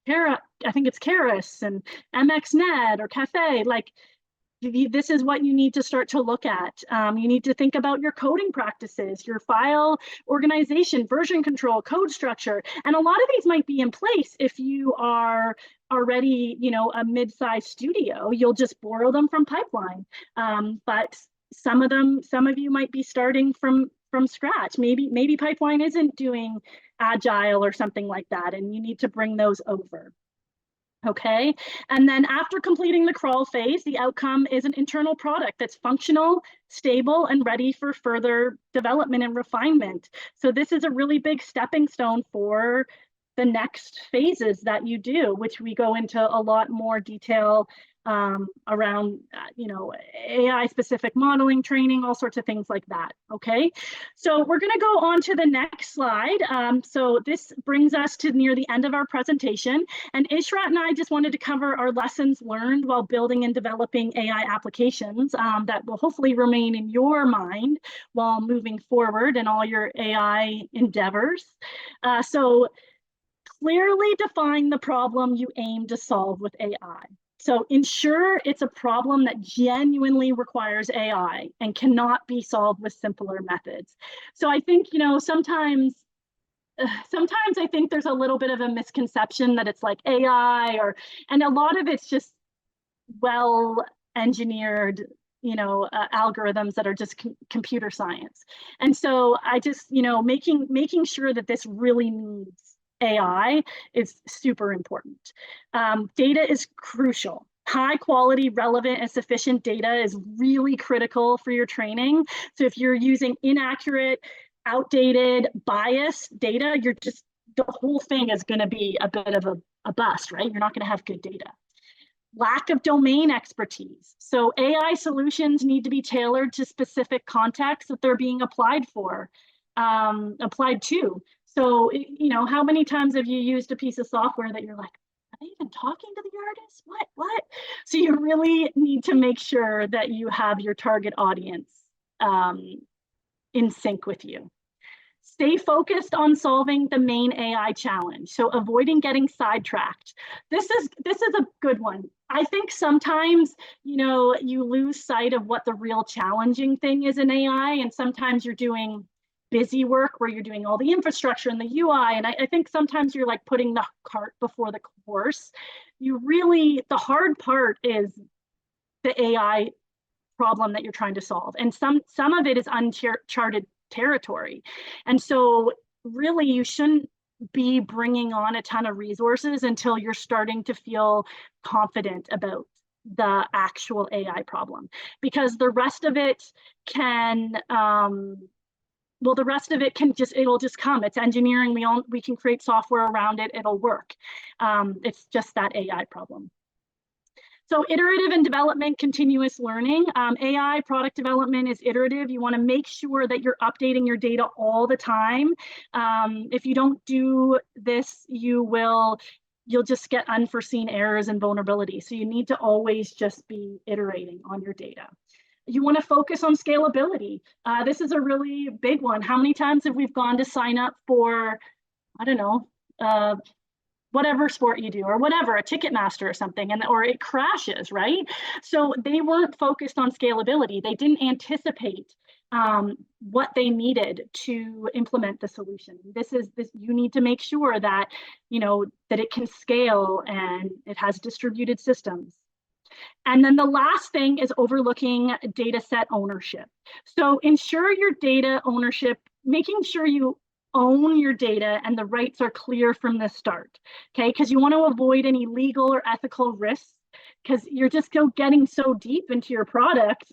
I think it's Keras and MXNet or Caffe? Like, this is what you need to start to look at. You need to think about your coding practices, your file organization, version control, code structure. And a lot of these might be in place if you are already, a mid-sized studio. You'll just borrow them from Pipeline. But some of you might be starting from scratch. Maybe Pipeline isn't doing agile or something like that, and you need to bring those over. Okay, and then after completing the crawl phase, the outcome is an internal product that's functional, stable, and ready for further development and refinement. So this is a really big stepping stone for the next phases that you do, which we go into a lot more detail around, AI specific modeling training, all sorts of things like that. Okay, so we're going to go on to the next slide. So this brings us to near the end of our presentation, and Ishrat and I just wanted to cover our lessons learned while building and developing AI applications that will hopefully remain in your mind while moving forward in all your AI endeavors. So clearly define the problem you aim to solve with AI. So ensure it's a problem that genuinely requires AI and cannot be solved with simpler methods. So I think, sometimes I think there's a little bit of a misconception that it's like AI and a lot of it's just well engineered, algorithms that are just computer science. And so I just, making sure that this really needs AI is super important. Data is crucial. High quality, relevant, and sufficient data is really critical for your training. So if you're using inaccurate, outdated, biased data, the whole thing is going to be a bit of a bust, right? You're not going to have good data. Lack of domain expertise. So AI solutions need to be tailored to specific contexts that they're being applied to. So, how many times have you used a piece of software that you're like, are they even talking to the artist? What? So you really need to make sure that you have your target audience in sync with you. Stay focused on solving the main AI challenge. So avoiding getting sidetracked. This is a good one. I think sometimes, you lose sight of what the real challenging thing is in AI, and sometimes you're doing busy work where you're doing all the infrastructure and the UI. And I think sometimes you're like putting the cart before the horse. The hard part is the AI problem that you're trying to solve. And some of it is uncharted territory. And so really you shouldn't be bringing on a ton of resources until you're starting to feel confident about the actual AI problem, because the rest of it can it'll just come. It's engineering. We can create software around it. It'll work. It's just that AI problem. So iterative and development, continuous learning. AI product development is iterative. You want to make sure that you're updating your data all the time. If you don't do this, you'll just get unforeseen errors and vulnerabilities. So you need to always just be iterating on your data. You want to focus on scalability. This is a really big one. How many times have we gone to sign up for, I don't know, whatever sport you do or whatever, a Ticketmaster or something, or it crashes, right? So they weren't focused on scalability. They didn't anticipate what they needed to implement the solution. You need to make sure that, that it can scale and it has distributed systems. And then the last thing is overlooking data set ownership. So ensure your data ownership, making sure you own your data and the rights are clear from the start, okay? Because you want to avoid any legal or ethical risks, because you're just getting so deep into your product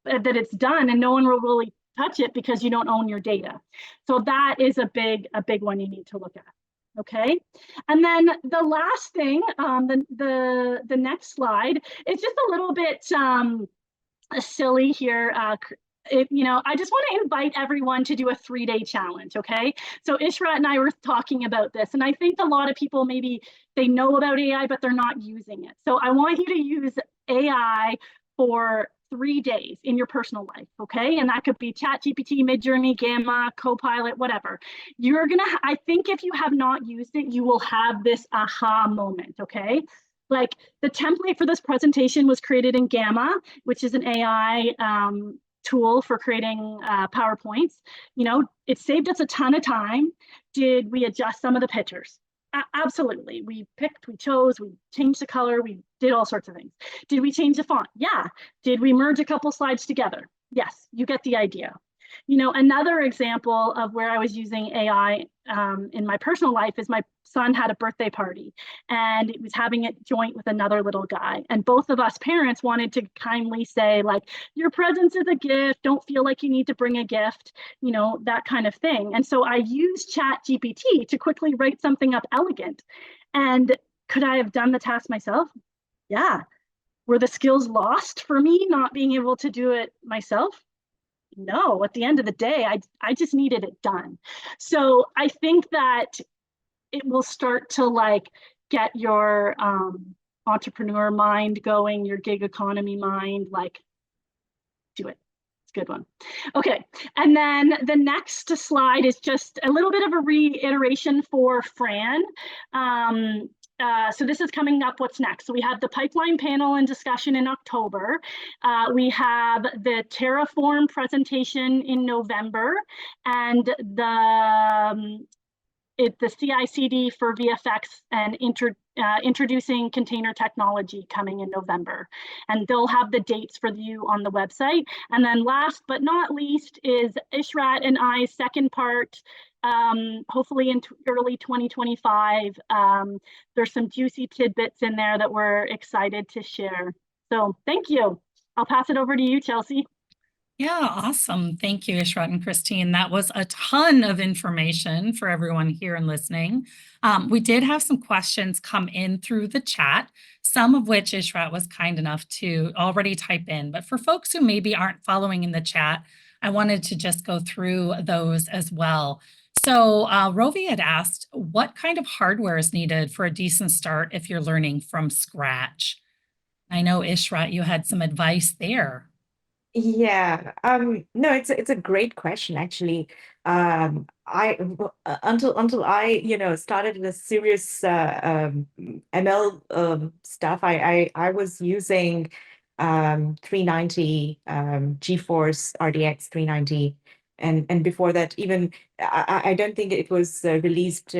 that it's done and no one will really touch it because you don't own your data. So that is a big one you need to look at. Okay, and then the last thing, the next slide, is just a little bit silly here. I just want to invite everyone to do a 3-day challenge, okay? So Ishrat and I were talking about this, and I think a lot of people, maybe they know about AI, but they're not using it. So I want you to use AI for 3 days in your personal life, okay? And that could be ChatGPT, Midjourney, Gamma, Copilot, whatever. I think if you have not used it, you will have this aha moment, okay? Like the template for this presentation was created in Gamma, which is an AI tool for creating PowerPoints. It saved us a ton of time. Did we adjust some of the pictures? Absolutely. We picked, we chose, we changed the color, we did all sorts of things. Did we change the font? Yeah. Did we merge a couple slides together? Yes, you get the idea. Another example of where I was using AI in my personal life is my son had a birthday party and it was having it joint with another little guy. And both of us parents wanted to kindly say, like, your presence is a gift. Don't feel like you need to bring a gift, that kind of thing. And so I used ChatGPT to quickly write something up elegant. And could I have done the task myself? Yeah. Were the skills lost for me not being able to do it myself? No, at the end of the day, I just needed it done. So I think that it will start to get your entrepreneur mind going, your gig economy mind, do it. It's a good one. Okay, and then the next slide is just a little bit of a reiteration for Fran. So this is coming up, what's next? So we have the pipeline panel and discussion in October. We have the Terraform presentation in November, and the CI/CD for VFX and introducing container technology coming in November. And they'll have the dates for you on the website. And then last but not least is Ishrat and I's second part, hopefully in early 2025. There's some juicy tidbits in there that we're excited to share. So thank you. I'll pass it over to you, Chelsea. Yeah, awesome. Thank you, Ishrat and Kristine. That was a ton of information for everyone here and listening. We did have some questions come in through the chat, some of which Ishrat was kind enough to already type in. But for folks who maybe aren't following in the chat, I wanted to just go through those as well. So Rovi had asked, what kind of hardware is needed for a decent start if you're learning from scratch? I know, Ishrat, you had some advice there. Yeah, no, it's a great question actually. Until I, started in a serious ML stuff, I was using 390 GeForce RDX 390, and before that, even I don't think it was released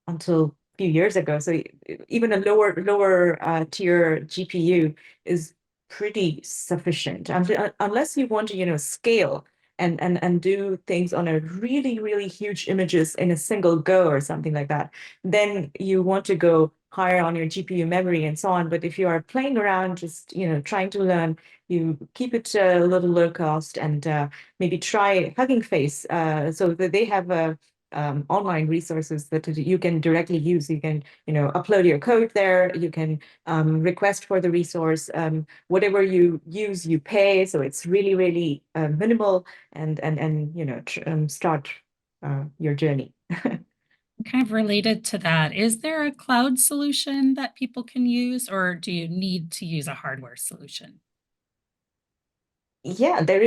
until a few years ago. So even a lower tier GPU is pretty sufficient unless you want to, scale and do things on a really huge images in a single go or something like that. Then you want to go higher on your GPU memory and so on. But if you are playing around, just, trying to learn, you keep it a little low cost and maybe try Hugging Face. So that they have online resources that you can directly use. You can, upload your code there. You can request for the resource. Whatever you use, you pay. So it's really minimal and start your journey. Kind of related to that, is there a cloud solution that people can use, or do you need to use a hardware solution? Yeah, there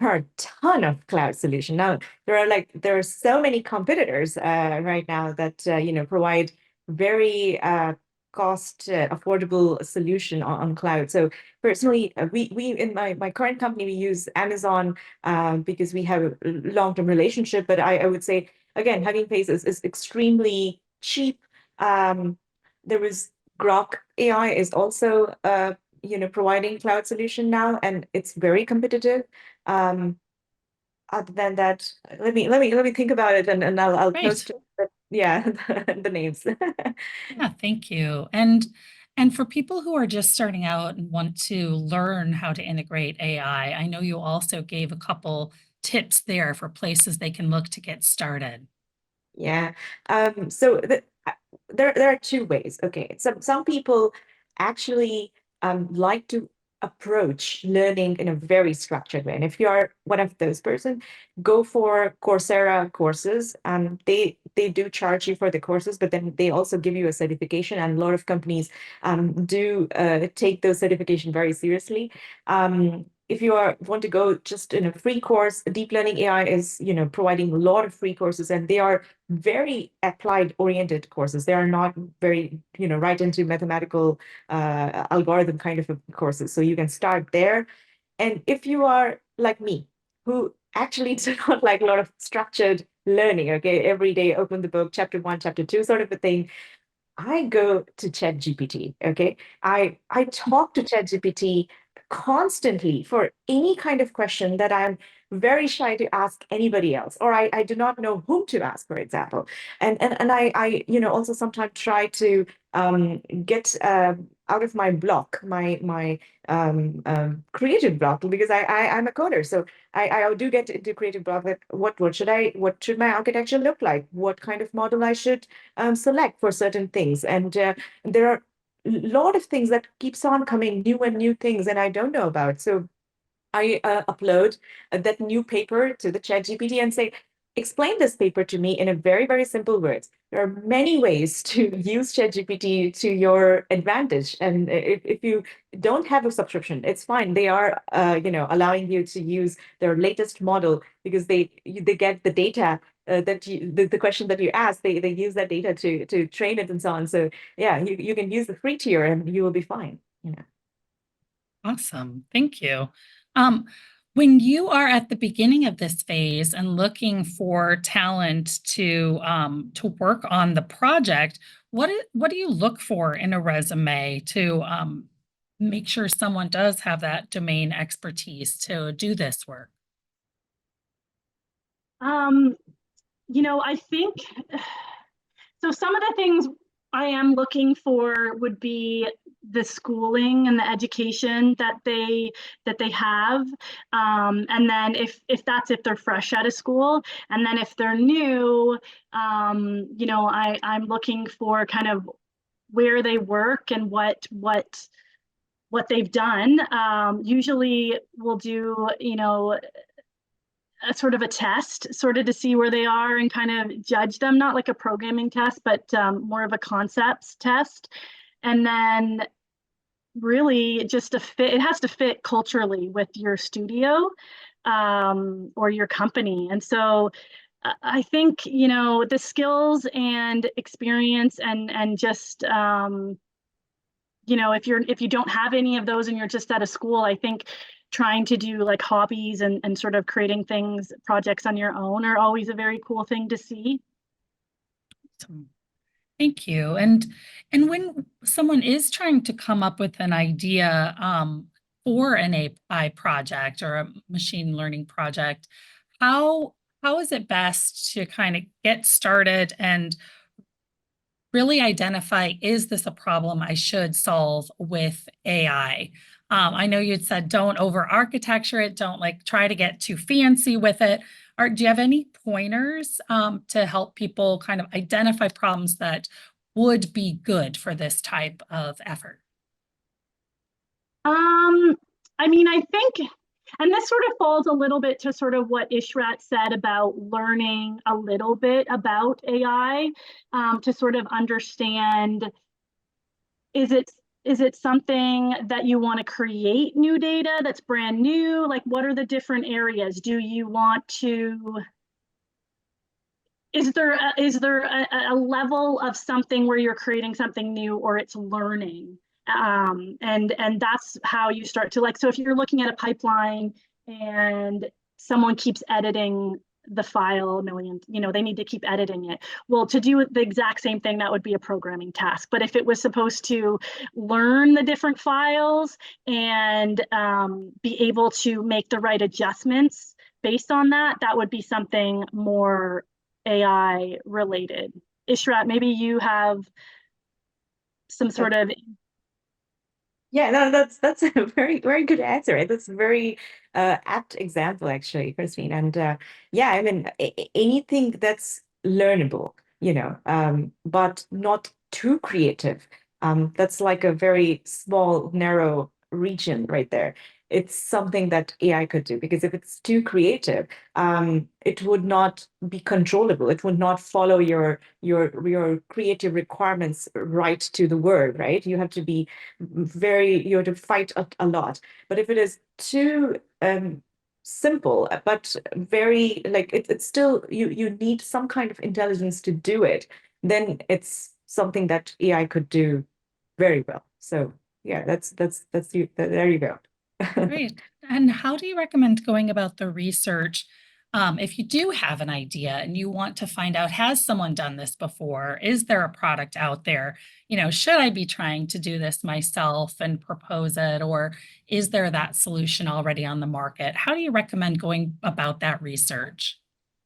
are a ton of cloud solution now. There are so many competitors right now that provide very cost affordable solution on cloud. So personally, we in my current company we use Amazon because we have a long-term relationship. But I would say again, Hugging Face is extremely cheap. Um, there was Grok AI is also providing cloud solution now, and it's very competitive. Um, Other than that, let me think about it, and I'll Great. post yeah the names. Yeah, thank you. And for people who are just starting out and want to learn how to integrate AI, I know you also gave a couple tips there for places they can look to get started. Yeah. So there are two ways. Okay. Some people actually like to approach learning in a very structured way. And if you are one of those person, go for Coursera courses. They do charge you for the courses, but then they also give you a certification. And a lot of companies do take those certification very seriously. If you want to go just in a free course, Deep Learning AI is, providing a lot of free courses, and they are very applied oriented courses. They are not very, right into mathematical algorithm kind of courses. So you can start there. And if you are like me, who actually do not like a lot of structured learning, okay, every day open the book, chapter one, chapter two, sort of a thing, I go to ChatGPT, okay? I talk to ChatGPT constantly for any kind of question that I'm very shy to ask anybody else, or I do not know whom to ask, for example. And I also sometimes try to get out of my block, my creative block, because I'm a coder. So I do get into creative block that what should my architecture look like? What kind of model I should select for certain things. And there are a lot of things that keeps on coming, new and new things, and I don't know about. So I upload that new paper to the chat GPT and say, explain this paper to me in a very simple words. There are many ways to use ChatGPT to your advantage. And if you don't have a subscription, it's fine. They are, allowing you to use their latest model because they get the data that the question that you ask, they use that data to train it and so on. So yeah, you can use the free tier and you will be fine. Awesome. Thank you. Um, when you are at the beginning of this phase and looking for talent to work on the project, what do you look for in a resume to make sure someone does have that domain expertise to do this work? Um, I think so. Some of the things I am looking for would be the schooling and the education that they have, and then if they're fresh out of school, and then if they're new, I'm looking for kind of where they work and what they've done. Usually, we'll do a sort of a test, sort of to see where they are and kind of judge them, not like a programming test, but more of a concepts test. And then really just a fit. It has to fit culturally with your studio or your company. And so I think, the skills and experience and just if you don't have any of those and you're just at a school, I think trying to do like hobbies and sort of creating projects on your own are always a very cool thing to see. Thank you. And when someone is trying to come up with an idea for an AI project or a machine learning project, how is it best to kind of get started and really identify, is this a problem I should solve with AI? I know you'd said don't over architecture it, don't like try to get too fancy with it. Do you have any pointers to help people kind of identify problems that would be good for this type of effort? I think, and this sort of falls a little bit to sort of what Ishrat said about learning a little bit about AI to sort of understand, is it something that you want to create new data that's brand new? Like, what are the different areas? Do you want to, is there a level of something where you're creating something new or it's learning? And that's how you start to so if you're looking at a pipeline and someone keeps editing the file a million, they need to keep editing it. Well, to do the exact same thing, that would be a programming task. But if it was supposed to learn the different files and be able to make the right adjustments based on that, that would be something more AI related. Ishrat, maybe you have some sort of. Yeah, no, that's a very, very good answer. Right? That's a very apt example, actually, Kristine. And yeah, I mean, anything that's learnable, but not too creative. That's like a very small, narrow region right there. It's something that AI could do, because if it's too creative, it would not be controllable. It would not follow your creative requirements right to the word, right? You have to be you have to fight a lot. But if it is too simple, but very like it's still you need some kind of intelligence to do it, then it's something that AI could do very well. So yeah, that's you. There you go. Great. And how do you recommend going about the research if you do have an idea and you want to find out, has someone done this before? Is there a product out there? Should I be trying to do this myself and propose it? Or is there that solution already on the market? How do you recommend going about that research?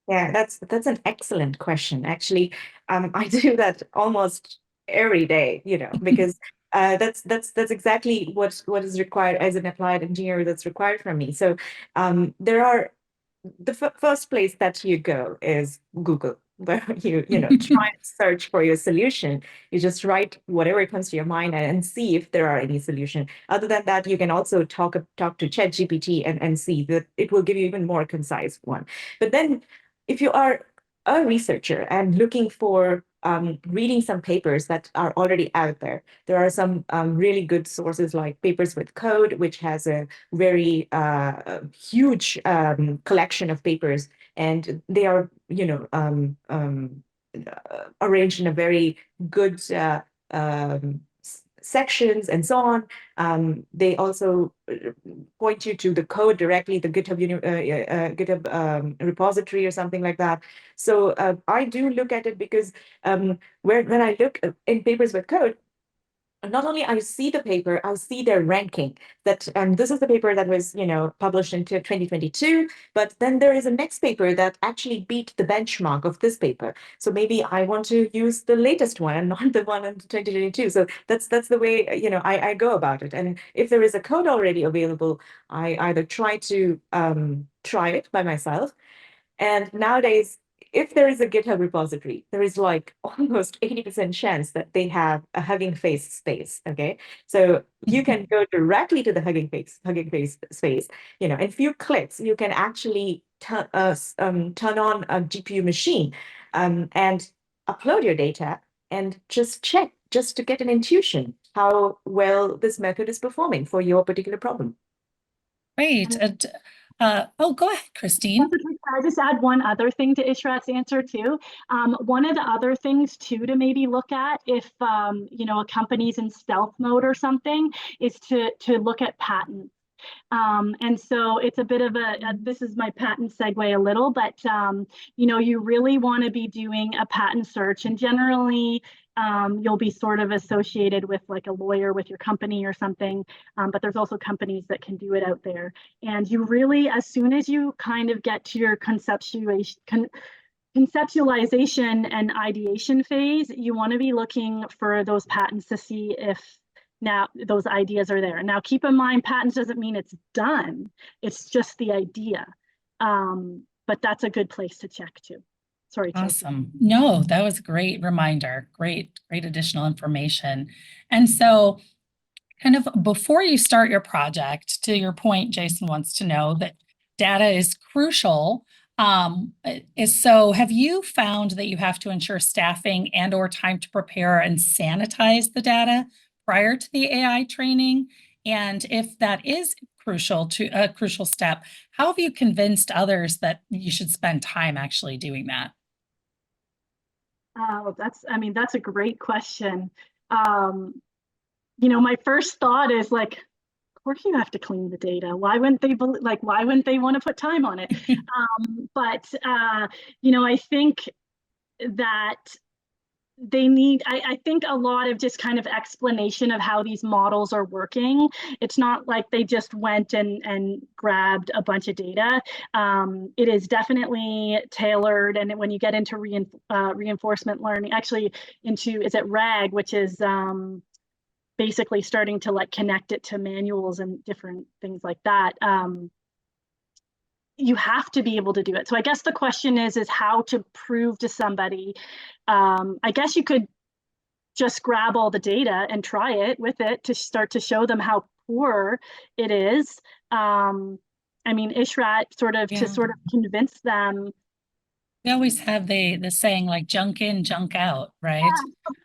Yeah, that's an excellent question. Actually, I do that almost every day, because that's exactly what is required as an applied engineer that's required from me. So there are the first place that you go is Google, where try and search for your solution. You just write whatever comes to your mind and see if there are any solution. Other than that, you can also talk to ChatGPT and see that it will give you even more concise one. But then if you are a researcher and looking for reading some papers that are already out there, there are some really good sources like Papers with Code, which has a very huge collection of papers, and they are, arranged in a very good sections and so on. They also point you to the code directly, the GitHub repository or something like that. So I do look at it because when I look in Papers with Code, not only I see the paper, I'll see their ranking. That this is the paper that was, published in 2022, but then there is a next paper that actually beat the benchmark of this paper. So maybe I want to use the latest one and not the one in 2022. So that's the way, I go about it. And if there is a code already available, I either try to try it by myself. And nowadays, if there is a GitHub repository, there is like almost 80% chance that they have a Hugging Face space. Okay. So you can go directly to the Hugging Face space, in a few clicks, you can actually turn on a GPU machine and upload your data and just check just to get an intuition how well this method is performing for your particular problem. Great. Oh, go ahead, Kristine. I just add one other thing to Ishrat's answer too. One of the other things too to maybe look at if a company's in stealth mode or something is to look at patents. And so it's a bit of this is my patent segue a little, but you really want to be doing a patent search, and generally you'll be sort of associated with like a lawyer with your company or something, but there's also companies that can do it out there. And you really, as soon as you kind of get to your conceptualization and ideation phase, you want to be looking for those patents to see if now those ideas are there. Now, keep in mind, patents doesn't mean it's done. It's just the idea. But that's a good place to check too. Sorry, Chelsea. Awesome. No, that was a great reminder. Great additional information. And so kind of before you start your project, to your point, Jason wants to know that data is crucial. So have you found that you have to ensure staffing and or time to prepare and sanitize the data prior to the AI training? And if that is a crucial step, how have you convinced others that you should spend time actually doing that? Oh, that's a great question. My first thought is like, of course you have to clean the data. Why wouldn't they want to put time on it? But I think that I think a lot of just kind of explanation of how these models are working. It's not like they just went and grabbed a bunch of data. It is definitely tailored. And when you get into reinforcement learning, actually is it RAG, which is basically starting to like connect it to manuals and different things like that. You have to be able to do it. So I guess the question is how to prove to somebody. I guess you could just grab all the data and try it with it to start to show them how poor it is. Ishrat to sort of convince them. We always have the saying like junk in, junk out, right?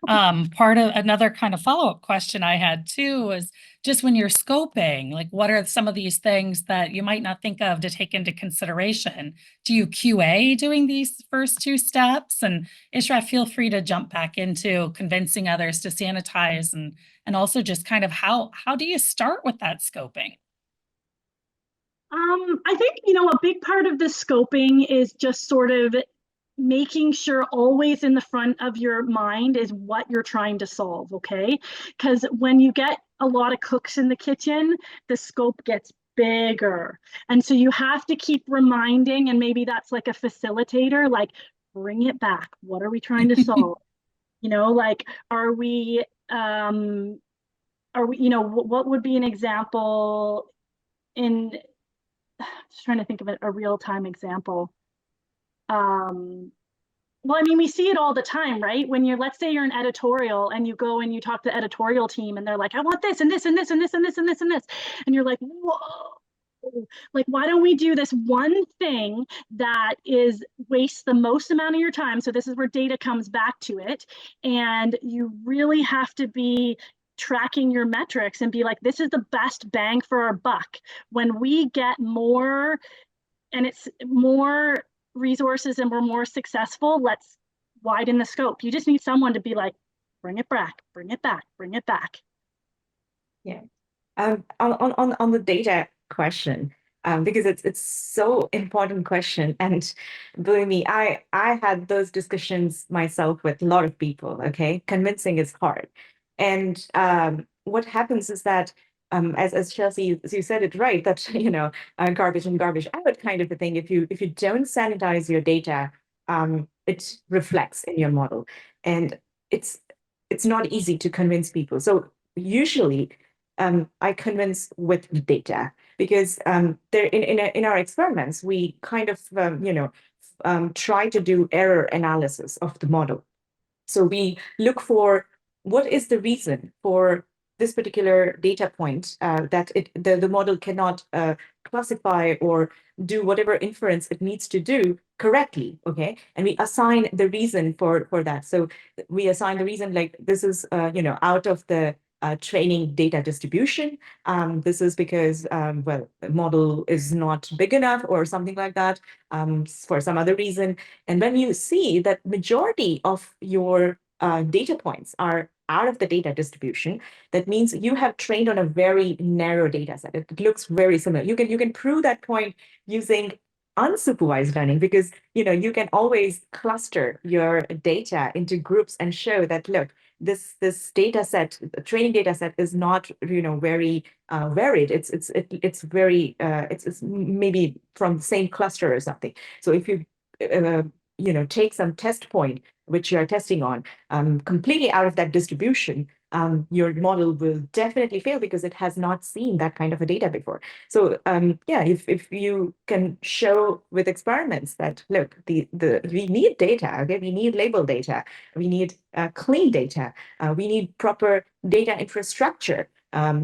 Part of another kind of follow-up question I had too was just when you're scoping, like what are some of these things that you might not think of to take into consideration? Do you QA doing these first two steps? And Ishrat, feel free to jump back into convincing others to sanitize and also just kind of how do you start with that scoping? I think, a big part of the scoping is just sort of making sure always in the front of your mind is what you're trying to solve, okay? Because when you get a lot of cooks in the kitchen, the scope gets bigger. And so you have to keep reminding, and maybe that's like a facilitator, like bring it back. What are we trying to solve? Like, what would be an example in just trying to think of a real-time example. Well, we see it all the time, right? When let's say you're an editorial and you go and you talk to the editorial team and they're like, I want this and this and this and this and this and this and this. And you're like, whoa, like, why don't we do this one thing that wastes the most amount of your time? So this is where data comes back to it. And you really have to be tracking your metrics and be like, this is the best bang for our buck. When we get more and it's more resources and we're more successful, let's widen the scope. You just need someone to be like, bring it back, bring it back, bring it back. Yeah. On the data question, because it's so important question, and believe me, I had those discussions myself with a lot of people. Okay, convincing is hard, and what happens is that as Chelsea, as you said it right, that garbage and garbage out kind of a thing. If you don't sanitize your data, it reflects in your model, and it's not easy to convince people. So usually I convince with the data because there in our experiments we kind of try to do error analysis of the model. So we look for what is the reason for this particular data point that the model cannot classify or do whatever inference it needs to do correctly, okay? And we assign the reason for that. So we assign the reason like this is out of the training data distribution. This is because, well, the model is not big enough or something like that, for some other reason. And when you see that majority of your data points are out of the data distribution, that means you have trained on a very narrow data set. It looks very similar. You can prove that point using unsupervised learning, because you can always cluster your data into groups and show that, look, this data set, the training data set, is not very varied. It's very it's maybe from the same cluster or something. So if you take some test point which you are testing on completely out of that distribution, your model will definitely fail because it has not seen that kind of a data before. So yeah, if you can show with experiments that, look, we need data, okay, we need label data, we need clean data, we need proper data infrastructure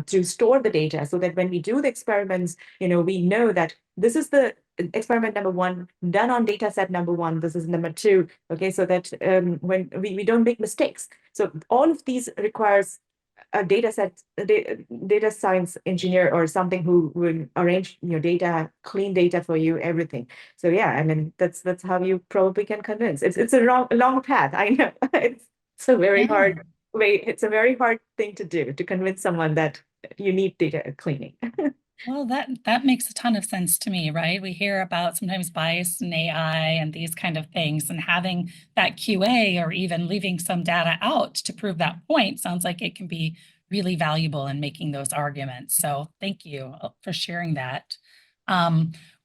to store the data, so that when we do the experiments, we know that this is the experiment number one done on data set number one, this is number two, okay, so that when we don't make mistakes. So all of these requires a data science engineer or something who will arrange your data, clean data for you, everything. So yeah, I mean, that's how you probably can convince. It's a long path, I know. It's a very hard way. It's a very hard thing to do, to convince someone that you need data cleaning. Well, that makes a ton of sense to me, right? We hear about sometimes bias in AI and these kind of things, and having that QA or even leaving some data out to prove that point sounds like it can be really valuable in making those arguments. So thank you for sharing that.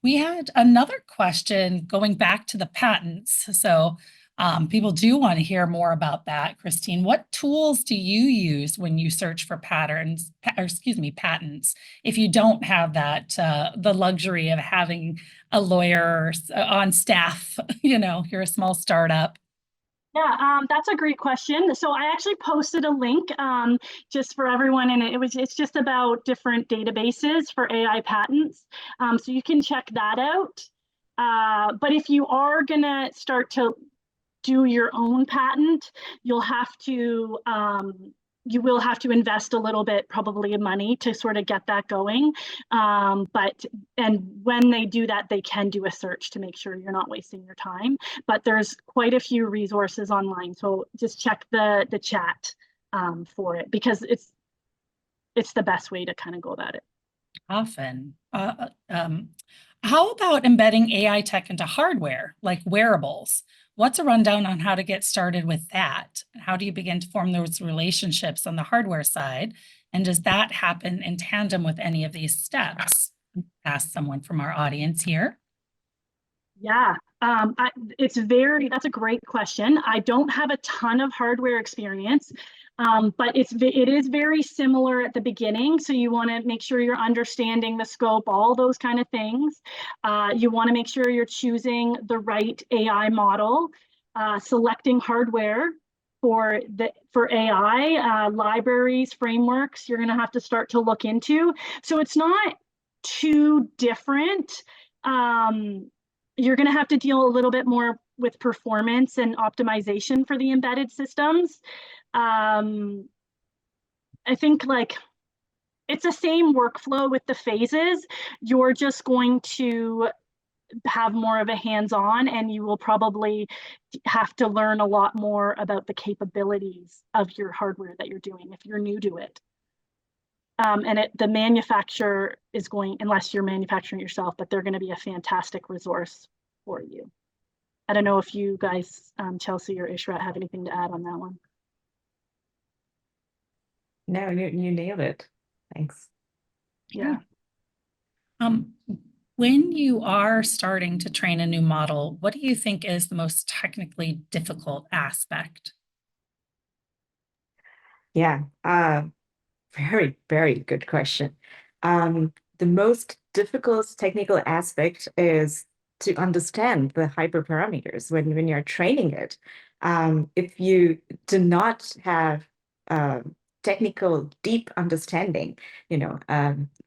We had another question going back to the patents. So people do want to hear more about that. Kristine, what tools do you use when you search for patents, if you don't have that, the luxury of having a lawyer on staff? You're a small startup. Yeah, that's a great question. So I actually posted a link just for everyone, and it's just about different databases for AI patents. So you can check that out. But if you are gonna start to do your own patent, you'll have to you will have to invest a little bit, probably, of money to sort of get that going. And when they do that, they can do a search to make sure you're not wasting your time. But there's quite a few resources online, so just check the chat for it, because it's the best way to kind of go about it. Often. How about embedding AI tech into hardware, like wearables? What's a rundown on how to get started with that? How do you begin to form those relationships on the hardware side? And does that happen in tandem with any of these steps? Ask someone from our audience here. Yeah, that's a great question. I don't have a ton of hardware experience, but it is very similar at the beginning. So you want to make sure you're understanding the scope, all those kind of things. You want to make sure you're choosing the right AI model, selecting hardware for AI, libraries, frameworks, you're going to have to start to look into. So it's not too different. You're going to have to deal a little bit more with performance and optimization for the embedded systems. I think it's the same workflow with the phases. You're just going to have more of a hands-on, and you will probably have to learn a lot more about the capabilities of your hardware that you're doing if you're new to it. And the manufacturer is going, unless you're manufacturing yourself, but they're going to be a fantastic resource for you. I don't know if you guys, Chelsea or Ishrat, have anything to add on that one. No, you nailed it. Thanks. Yeah. When you are starting to train a new model, what do you think is the most technically difficult aspect? Yeah, very, very good question. The most difficult technical aspect is to understand the hyperparameters when you're training it. If you do not have technical deep understanding,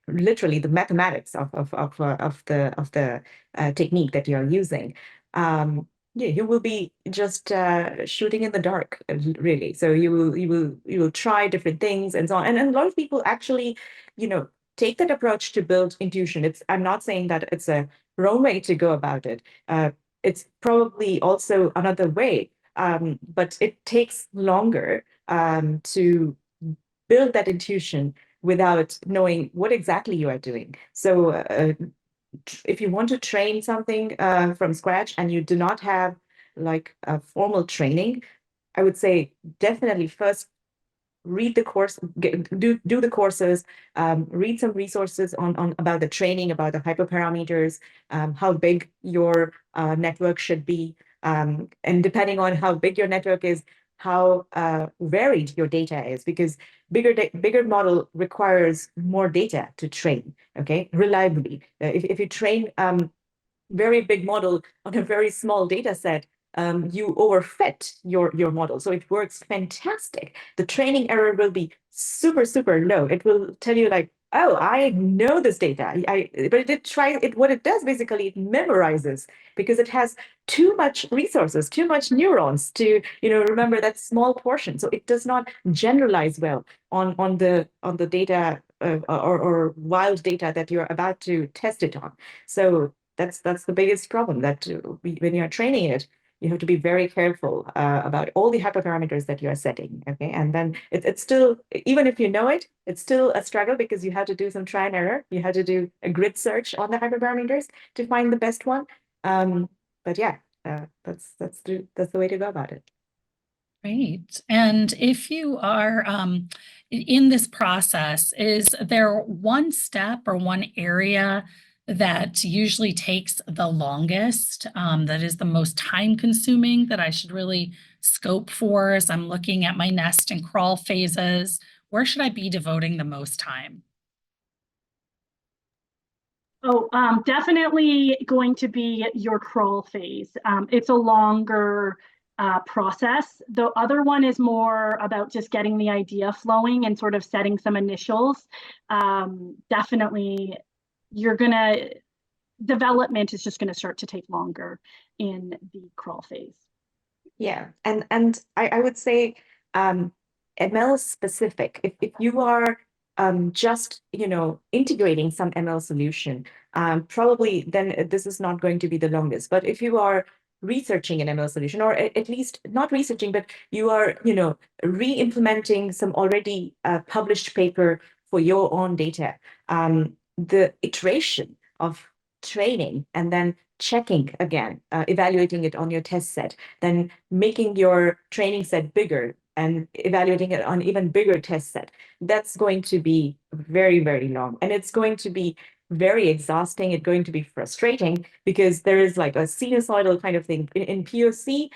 literally the mathematics of the technique that you're using, Yeah, you will be just shooting in the dark, really. So you will try different things and so on. And a lot of people actually, take that approach to build intuition. I'm not saying that it's a wrong way to go about it. It's probably also another way, but it takes longer to build that intuition without knowing what exactly you are doing. So if you want to train something from scratch and you do not have like a formal training, I would say definitely first read the course, do the courses, read some resources on about the training, about the hyperparameters, how big your network should be, and depending on how big your network is, how varied your data is, because bigger model requires more data to train, okay, reliably. If you train very big model on a very small data set, you overfit your model. So it works fantastic. The training error will be super, super low. It will tell you like, oh, I know this data. But what it does basically, it memorizes because it has too much resources, too much neurons to, remember that small portion. So it does not generalize well on the data or wild data that you're about to test it on. So that's the biggest problem, that when you're training it, you have to be very careful about all the hyperparameters that you are setting. Okay, and then it's still, even if you know it, it's still a struggle because you have to do some try and error. You have to do a grid search on the hyperparameters to find the best one. But yeah, that's the way to go about it. Great. And if you are in this process, is there one step or one area that usually takes the longest, that is the most time consuming, that I should really scope for as I'm looking at my nest and crawl phases? Where should I be devoting the most time? Oh, definitely going to be your crawl phase. It's a longer process. The other one is more about just getting the idea flowing and sort of setting some initials. Definitely, you're gonna development is just going to start to take longer in the crawl phase. Yeah, and I would say ML specific. If you are just integrating some ML solution, probably then this is not going to be the longest. But if you are researching an ML solution, or at least not researching, but you are re-implementing some already published paper for your own data, the iteration of training and then checking again, evaluating it on your test set, then making your training set bigger and evaluating it on even bigger test set. That's going to be very, very long. And it's going to be very exhausting. It's going to be frustrating because there is like a sinusoidal kind of thing. In POC,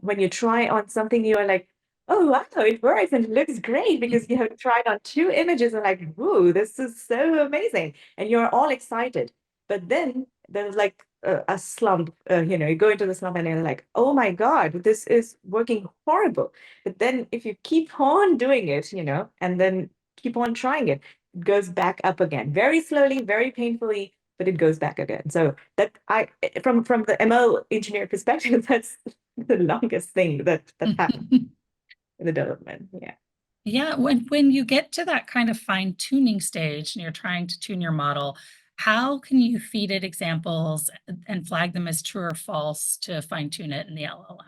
when you try on something, you're like, oh, wow, it works and it looks great because you have tried on 2 images and like, whoa, this is so amazing. And you're all excited. But then there's like a slump, you go into the slump and you're like, oh my God, this is working horrible. But then if you keep on doing it, and then keep on trying it, it goes back up again, very slowly, very painfully, but it goes back again. So that from the ML engineer perspective, that's the longest thing that happens in the development. Yeah. Yeah, when you get to that kind of fine tuning stage and you're trying to tune your model, how can you feed it examples and flag them as true or false to fine tune it in the LLM?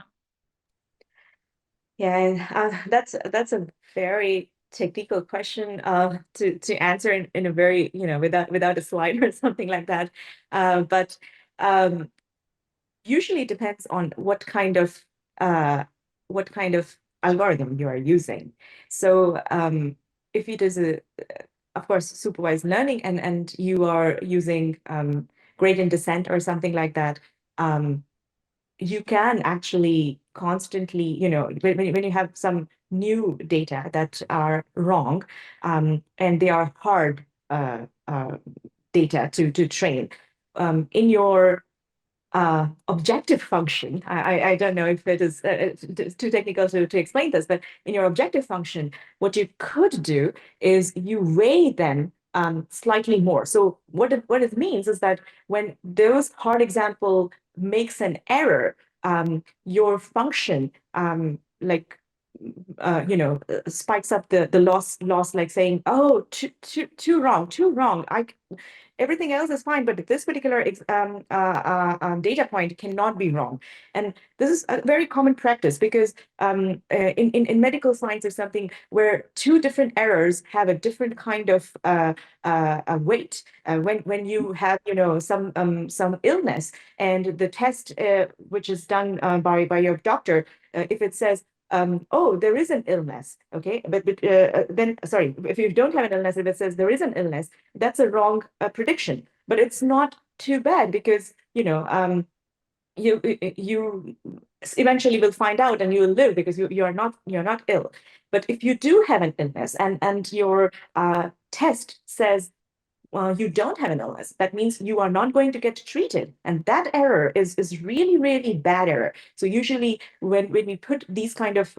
Yeah, and that's a very technical question to answer in a very, without a slide or something like that. But um, usually it depends on what kind of algorithm you are using. So if it is of course, supervised learning and you are using gradient descent or something like that, you can actually constantly, when you have some new data that are wrong, and they are hard data to train, in your objective function. I don't know if it is too technical to explain this, but in your objective function, what you could do is you weigh them slightly more. So what it means is that when those hard example makes an error, your function like spikes up the loss, like saying, oh, too wrong, too wrong. Everything else is fine, but this particular data point cannot be wrong. And this is a very common practice because in medical science is something where two different errors have a different kind of weight. When you have some illness, and the test which is done by your doctor, if it says, oh, there is an illness, okay, but then, sorry, if you don't have an illness, if it says there is an illness, that's a wrong prediction. But it's not too bad because, you eventually will find out and you will live because you're not ill. But if you do have an illness and your test says, well, you don't have an illness, that means you are not going to get treated. And that error is really, really bad error. So usually when we put these kind of,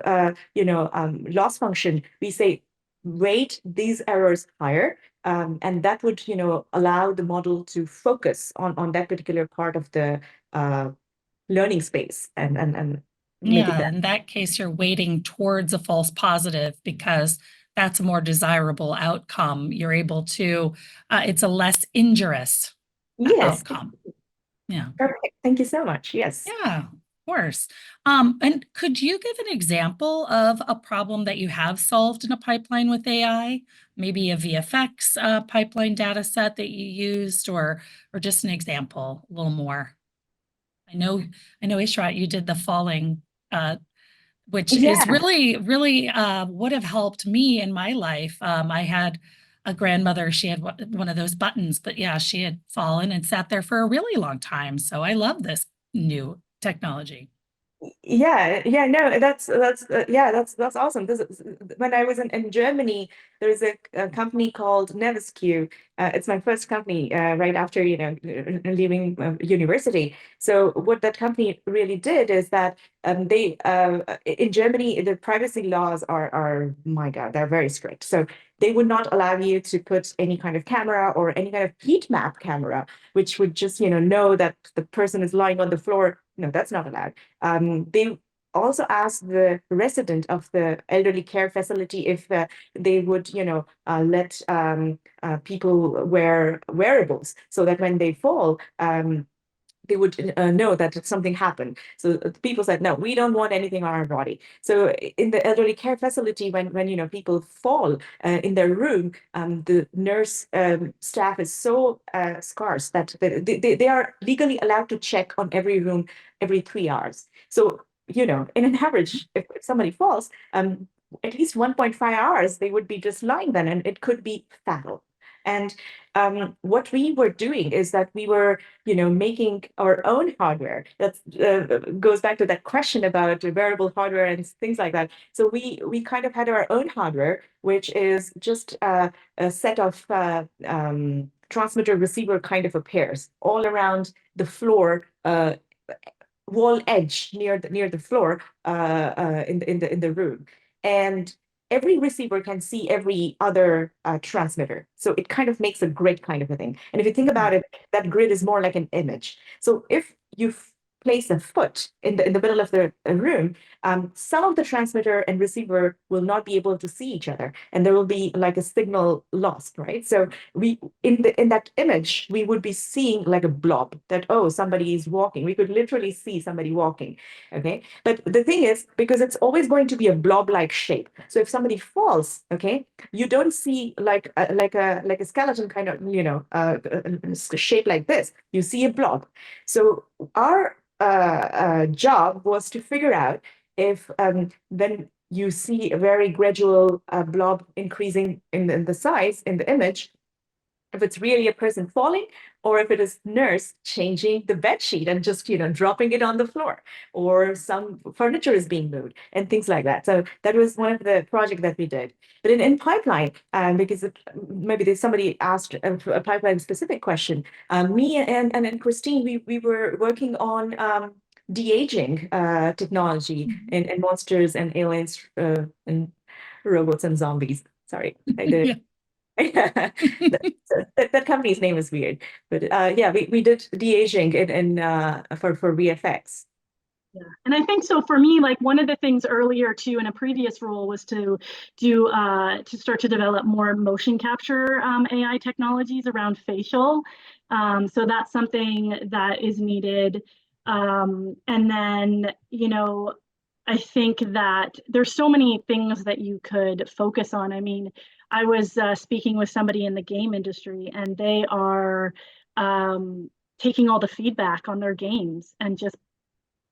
loss function, we say, rate these errors higher. And that would, allow the model to focus on that particular part of the learning space and make it Yeah, better. in that case, you're weighting towards a false positive because that's a more desirable outcome. You're able to, it's a less injurious Yes, outcome. Yeah. perfect. Thank you so much. Yes. Yeah, of course. And could you give an example of a problem that you have solved in a pipeline with AI? Maybe a VFX pipeline data set that you used, or just an example, a little more. I know, Ishrat, you did the falling, which is Yeah. really, really would have helped me in my life. I had a grandmother, she had one of those buttons, but yeah, she had fallen and sat there for a really long time. So I love this new technology. Yeah, no, that's awesome. This is, when I was in Germany, there's a company called Nevisq. It's my first company right after leaving university. So what that company really did is that they in Germany, the privacy laws are, my God, they're very strict. So they would not allow you to put any kind of camera or any kind of heat map camera, which would just know that the person is lying on the floor. No, that's not allowed. They also asked the resident of the elderly care facility if they would, let people wear wearables so that when they fall, they would know that something happened. So people said, no, we don't want anything on our body. So in the elderly care facility, when people fall in their room, the nurse staff is so scarce that they are legally allowed to check on every room every 3 hours. So, in an average, if somebody falls, at least 1.5 hours, they would be just lying then, and it could be fatal. And what we were doing is that we were, making our own hardware. That goes back to that question about wearable hardware and things like that. So we kind of had our own hardware, which is just a set of transmitter receiver kind of a pairs all around the floor, wall edge near the floor in the room. And every receiver can see every other transmitter. So it kind of makes a grid kind of a thing. And if you think about it, that grid is more like an image. So if you place a foot in the middle of the room, some of the transmitter and receiver will not be able to see each other, and there will be like a signal lost, right? So we in that image we would be seeing like a blob that, oh, somebody is walking. We could literally see somebody walking, okay? But the thing is, because it's always going to be a blob-like shape, so if somebody falls, okay, you don't see like a skeleton kind of shape like this. You see a blob. So our job was to figure out if when you see a very gradual blob increasing in the size in the image, if it's really a person falling, or if it is nurse changing the bed sheet and just dropping it on the floor, or some furniture is being moved and things like that. So that was one of the projects that we did. But in pipeline, because maybe there's somebody asked a pipeline specific question, me and Kristine, we were working on de-aging technology in monsters and aliens and robots and zombies. Sorry, I did it. That company's name is weird, but yeah, we did de-aging for VFX. Yeah. And I think so for me, like one of the things earlier too in a previous role was to do to start to develop more motion capture AI technologies around facial. So that's something that is needed. And then, you know, I think that there's so many things that you could focus on. I mean, I was speaking with somebody in the game industry, and they are taking all the feedback on their games and just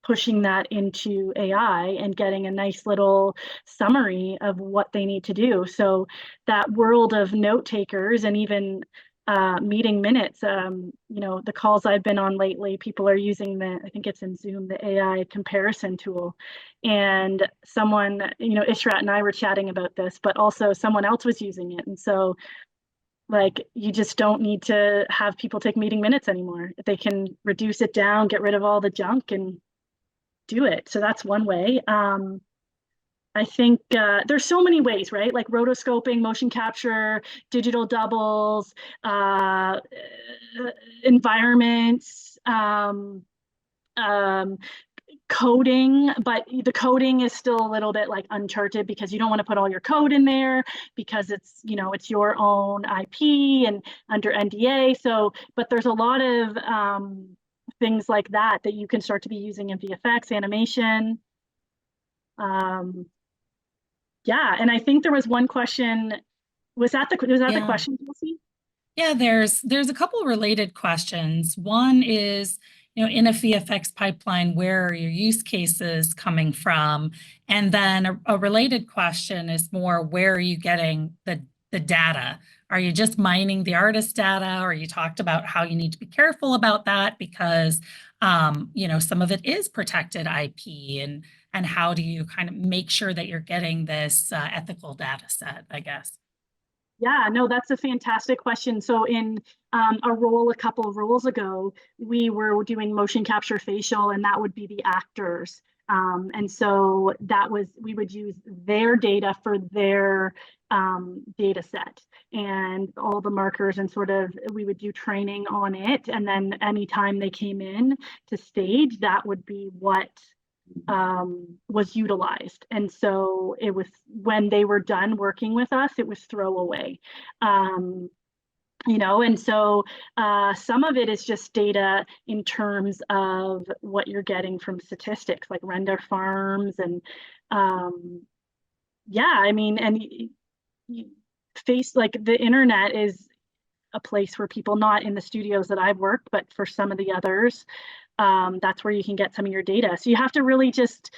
pushing that into AI and getting a nice little summary of what they need to do. So that world of note takers and even meeting minutes, you know, the calls I've been on lately, people are using I think it's in Zoom, the AI comparison tool. And someone, you know, Ishrat and I were chatting about this, but also someone else was using it. And so like you just don't need to have people take meeting minutes anymore. They can reduce it down, get rid of all the junk and do it. So that's one way. I think there's so many ways, right? Like rotoscoping, motion capture, digital doubles, environments, coding, but the coding is still a little bit like uncharted because you don't want to put all your code in there because it's, you know, it's your own IP and under NDA. So, but there's a lot of things like that that you can start to be using in VFX animation. Yeah, and I think there was one question. Was that the Yeah. question, Kelsey? Yeah, there's a couple related questions. One is, you know, in a VFX pipeline, where are your use cases coming from? And then a related question is more, where are you getting the data? Are you just mining the artist data? Or you talked about how you need to be careful about that because, you know, some of it is protected IP, and how do you kind of make sure that you're getting this ethical data set, I guess? Yeah, no, that's a fantastic question. So in a role a couple of roles ago, we were doing motion capture facial, and that would be the actors. And so that was, we would use their data for their data set and all the markers, and sort of we would do training on it. And then anytime they came in to stage, that would be what was utilized. And so it was, when they were done working with us, it was throwaway. You know, and so some of it is just data in terms of what you're getting from statistics, like render farms, and yeah, I mean, and face, like the internet is a place where people, not in the studios that I've worked, but for some of the others, that's where you can get some of your data. So you have to really just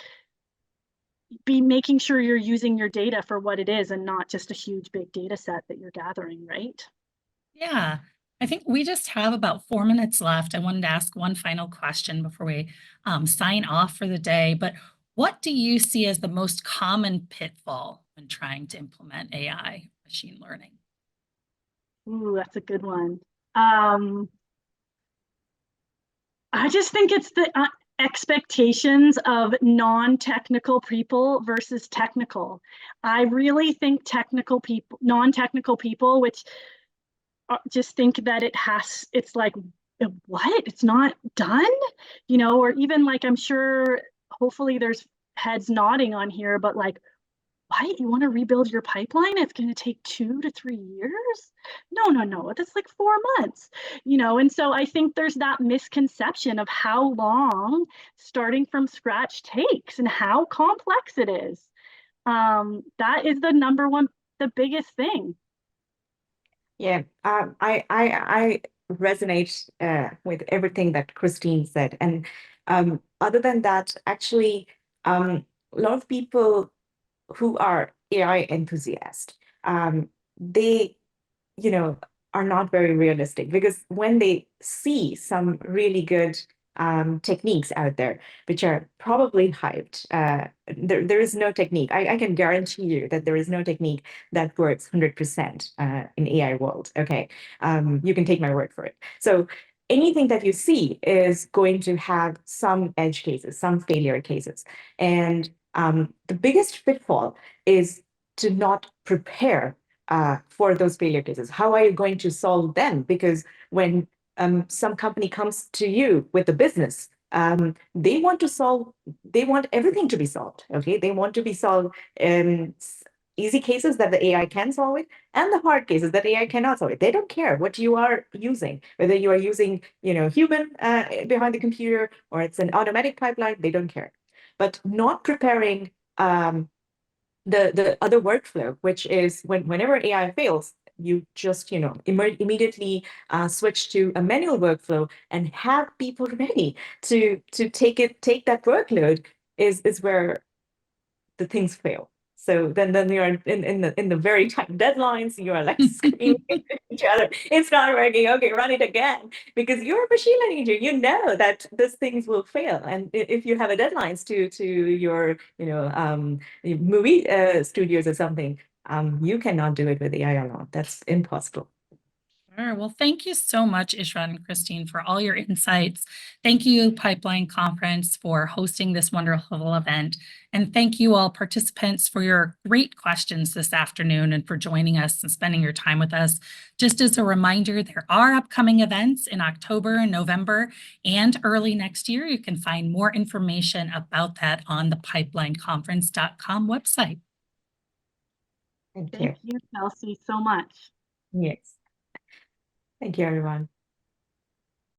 be making sure you're using your data for what it is and not just a huge big data set that you're gathering, right? Yeah, I think we just have about 4 minutes left. I wanted to ask one final question before we sign off for the day. But what do you see as the most common pitfall when trying to implement AI, machine learning? Ooh, that's a good one. I just think it's the expectations of non-technical people versus technical. I really think technical people, non-technical people, which just think that it's like, what? It's not done, you know, or even like, I'm sure, hopefully there's heads nodding on here, but like, what? You want to rebuild your pipeline? It's going to take 2 to 3 years? No, no, no. That's like 4 months, you know? And so I think there's that misconception of how long starting from scratch takes and how complex it is. That is the number one, the biggest thing. Yeah, I resonate with everything that Kristine said. And other than that, actually, a lot of people who are AI enthusiasts, they, you know, are not very realistic because when they see some really good techniques out there, which are probably hyped, there is no technique. I can guarantee you that there is no technique that works 100% in AI world. Okay, you can take my word for it. So anything that you see is going to have some edge cases, some failure cases, and the biggest pitfall is to not prepare for those failure cases. How are you going to solve them? Because when some company comes to you with a business They want everything to be solved. Okay, they want to be solved easy cases that the AI can solve it, and the hard cases that AI cannot solve it. They don't care what you are using, whether you are using, human behind the computer or it's an automatic pipeline. They don't care. But not preparing the other workflow, which is whenever AI fails, you just immediately switch to a manual workflow and have people ready to take that workload is where the things fail. So then you're in the very tight deadlines. You are like screaming at each other. It's not working. Okay, run it again, because you're a machine learning engineer. You know that these things will fail, and if you have a deadlines to your movie studios or something, you cannot do it with AI alone. That's impossible. Sure. Well, thank you so much, Ishrat and Kristine, for all your insights. Thank you, Pipeline Conference, for hosting this wonderful event. And thank you all participants for your great questions this afternoon and for joining us and spending your time with us. Just as a reminder, there are upcoming events in October and November and early next year. You can find more information about that on the pipelineconference.com website. Thank you. Thank you, Chelsea, so much. Yes. Thank you, everyone.